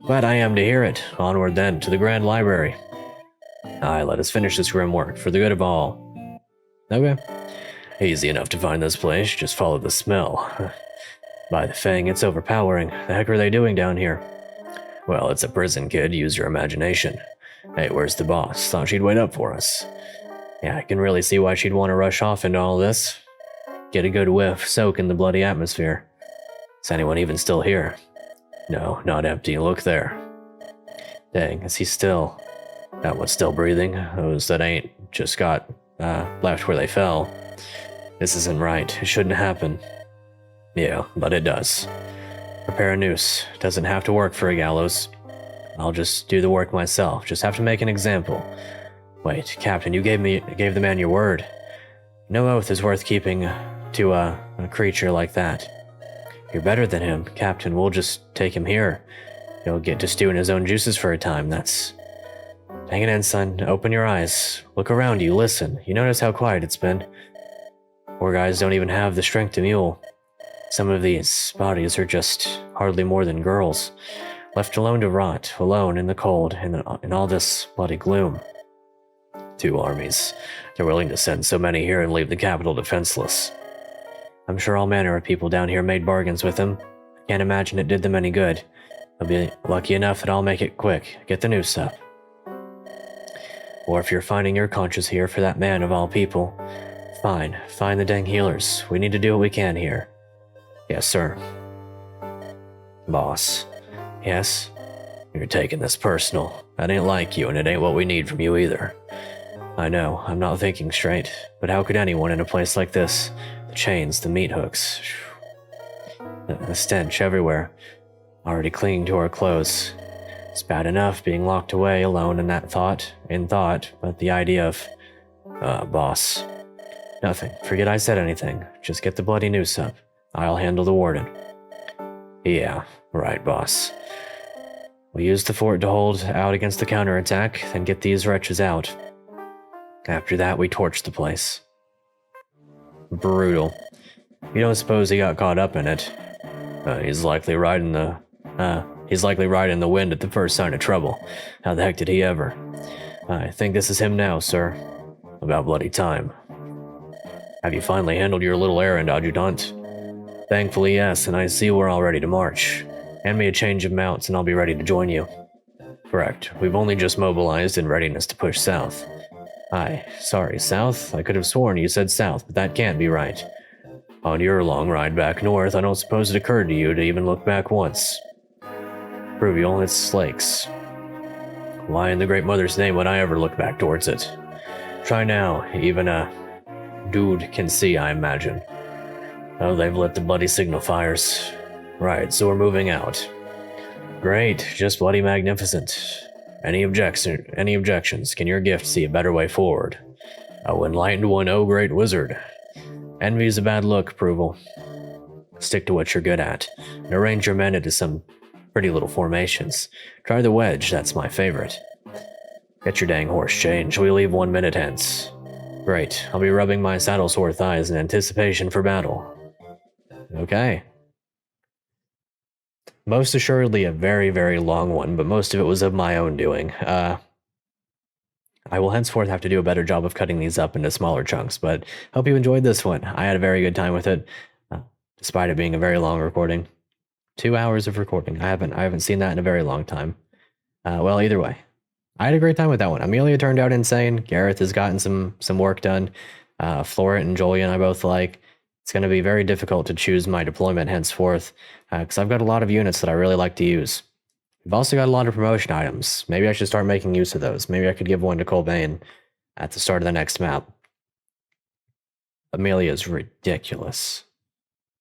Glad I am to hear it. Onward then, to the Grand Library. Aye, let us finish this grim work, for the good of all. Okay. Easy enough to find this place, just follow the smell. By the Fang, it's overpowering. The heck are they doing down here? Well, it's a prison, kid. Use your imagination. Hey, where's the boss? Thought she'd wait up for us. Yeah, I can really see why she'd want to rush off into all this. Get a good whiff, soak in the bloody atmosphere. Is anyone even still here? No, not empty. Look there. Dang, is he still... That one's still breathing. Those that ain't just got left where they fell. This isn't right. It shouldn't happen. Yeah, but it does. Prepare a noose. Doesn't have to work for a gallows. I'll just do the work myself. Just have to make an example. Wait, Captain, you gave the man your word. No oath is worth keeping to a creature like that. You're better than him, Captain. We'll just take him here. He'll get to stew in his own juices for a time. That's... Hang it in, son. Open your eyes. Look around you. Listen. You notice how quiet it's been. Poor guys don't even have the strength to mule. Some of these bodies are just hardly more than girls, left alone to rot, alone in the cold, in all this bloody gloom. 2 armies. They're willing to send so many here and leave the capital defenseless. I'm sure all manner of people down here made bargains with them. Can't imagine it did them any good. They'll be lucky enough that I'll make it quick. Get the noose up. Or if you're finding your conscience here for that man of all people, fine. Find the dang healers. We need to do what we can here. Yes, sir. Boss. Yes? You're taking this personal. That ain't like you, and it ain't what we need from you either. I know, I'm not thinking straight, but how could anyone in a place like this? The chains, the meat hooks. The stench everywhere. Already clinging to our clothes. It's bad enough being locked away alone in thought, but the idea of... boss. Nothing. Forget I said anything. Just get the bloody noose up. I'll handle the warden. Yeah, right, boss. We use the fort to hold out against the counterattack, then get these wretches out. After that, we torch the place. Brutal. You don't suppose he got caught up in it? He's likely riding the wind at the first sign of trouble. How the heck did he ever? I think this is him now, sir. About bloody time. Have you finally handled your little errand, adjutant? Thankfully, yes, and I see we're all ready to march. Hand me a change of mounts and I'll be ready to join you. Correct. We've only just mobilized in readiness to push south. Hi. Sorry, south? I could have sworn you said south, but that can't be right. On your long ride back north, I don't suppose it occurred to you to even look back once. Pruvial, it's lakes. Why in the Great Mother's name would I ever look back towards it? Try now. Even a dude can see, I imagine. Oh, they've lit the bloody signal fires. Right, so we're moving out. Great, just bloody magnificent. Any objections? Can your gift see a better way forward? Oh, enlightened one, oh great wizard. Envy's a bad look, Pruvial. Stick to what you're good at, and arrange your men into some pretty little formations. Try the wedge, that's my favorite. Get your dang horse changed, we leave 1 minute hence. Great, I'll be rubbing my saddle-sore thighs in anticipation for battle. Okay. Most assuredly a very, very long one, but most of it was of my own doing. I will henceforth have to do a better job of cutting these up into smaller chunks, but hope you enjoyed this one. I had a very good time with it, despite it being a very long recording. 2 hours of recording. I haven't seen that in a very long time. Well, either way, I had a great time with that one. Amelia turned out insane. Garath has gotten some work done. Florent and Julian I both like. It's going to be very difficult to choose my deployment henceforth, because I've got a lot of units that I really like to use. We've also got a lot of promotion items. Maybe I should start making use of those. Maybe I could give one to Kolbane at the start of the next map. Amelia's ridiculous.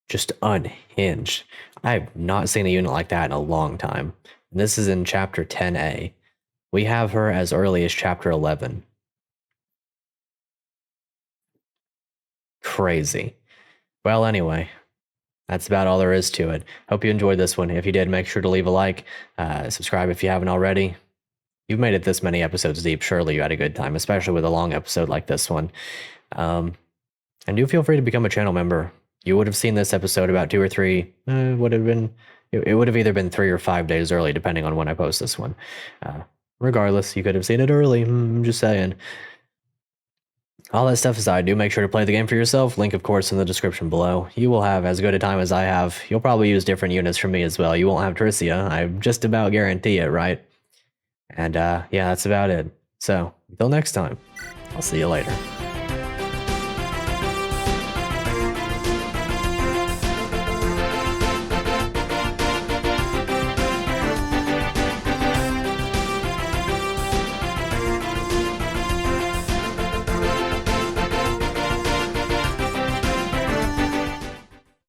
Just unhinged. I have not seen a unit like that in a long time. And this is in Chapter 10A. We have her as early as Chapter 11. Crazy. Well, anyway, that's about all there is to it. Hope you enjoyed this one. If you did, make sure to leave a like, subscribe if you haven't already. You've made it this many episodes deep. Surely you had a good time, especially with a long episode like this one. And do feel free to become a channel member. You would have seen this episode about 2 or 3. It would have either been 3 or 5 days early, depending on when I post this one. Regardless, you could have seen it early. I'm just saying. All that stuff aside, do make sure to play the game for yourself. Link, of course, in the description below. You will have as good a time as I have. You'll probably use different units from me as well. You won't have Parrhesia. I just about guarantee it, right? And yeah, that's about it. So, until next time, I'll see you later.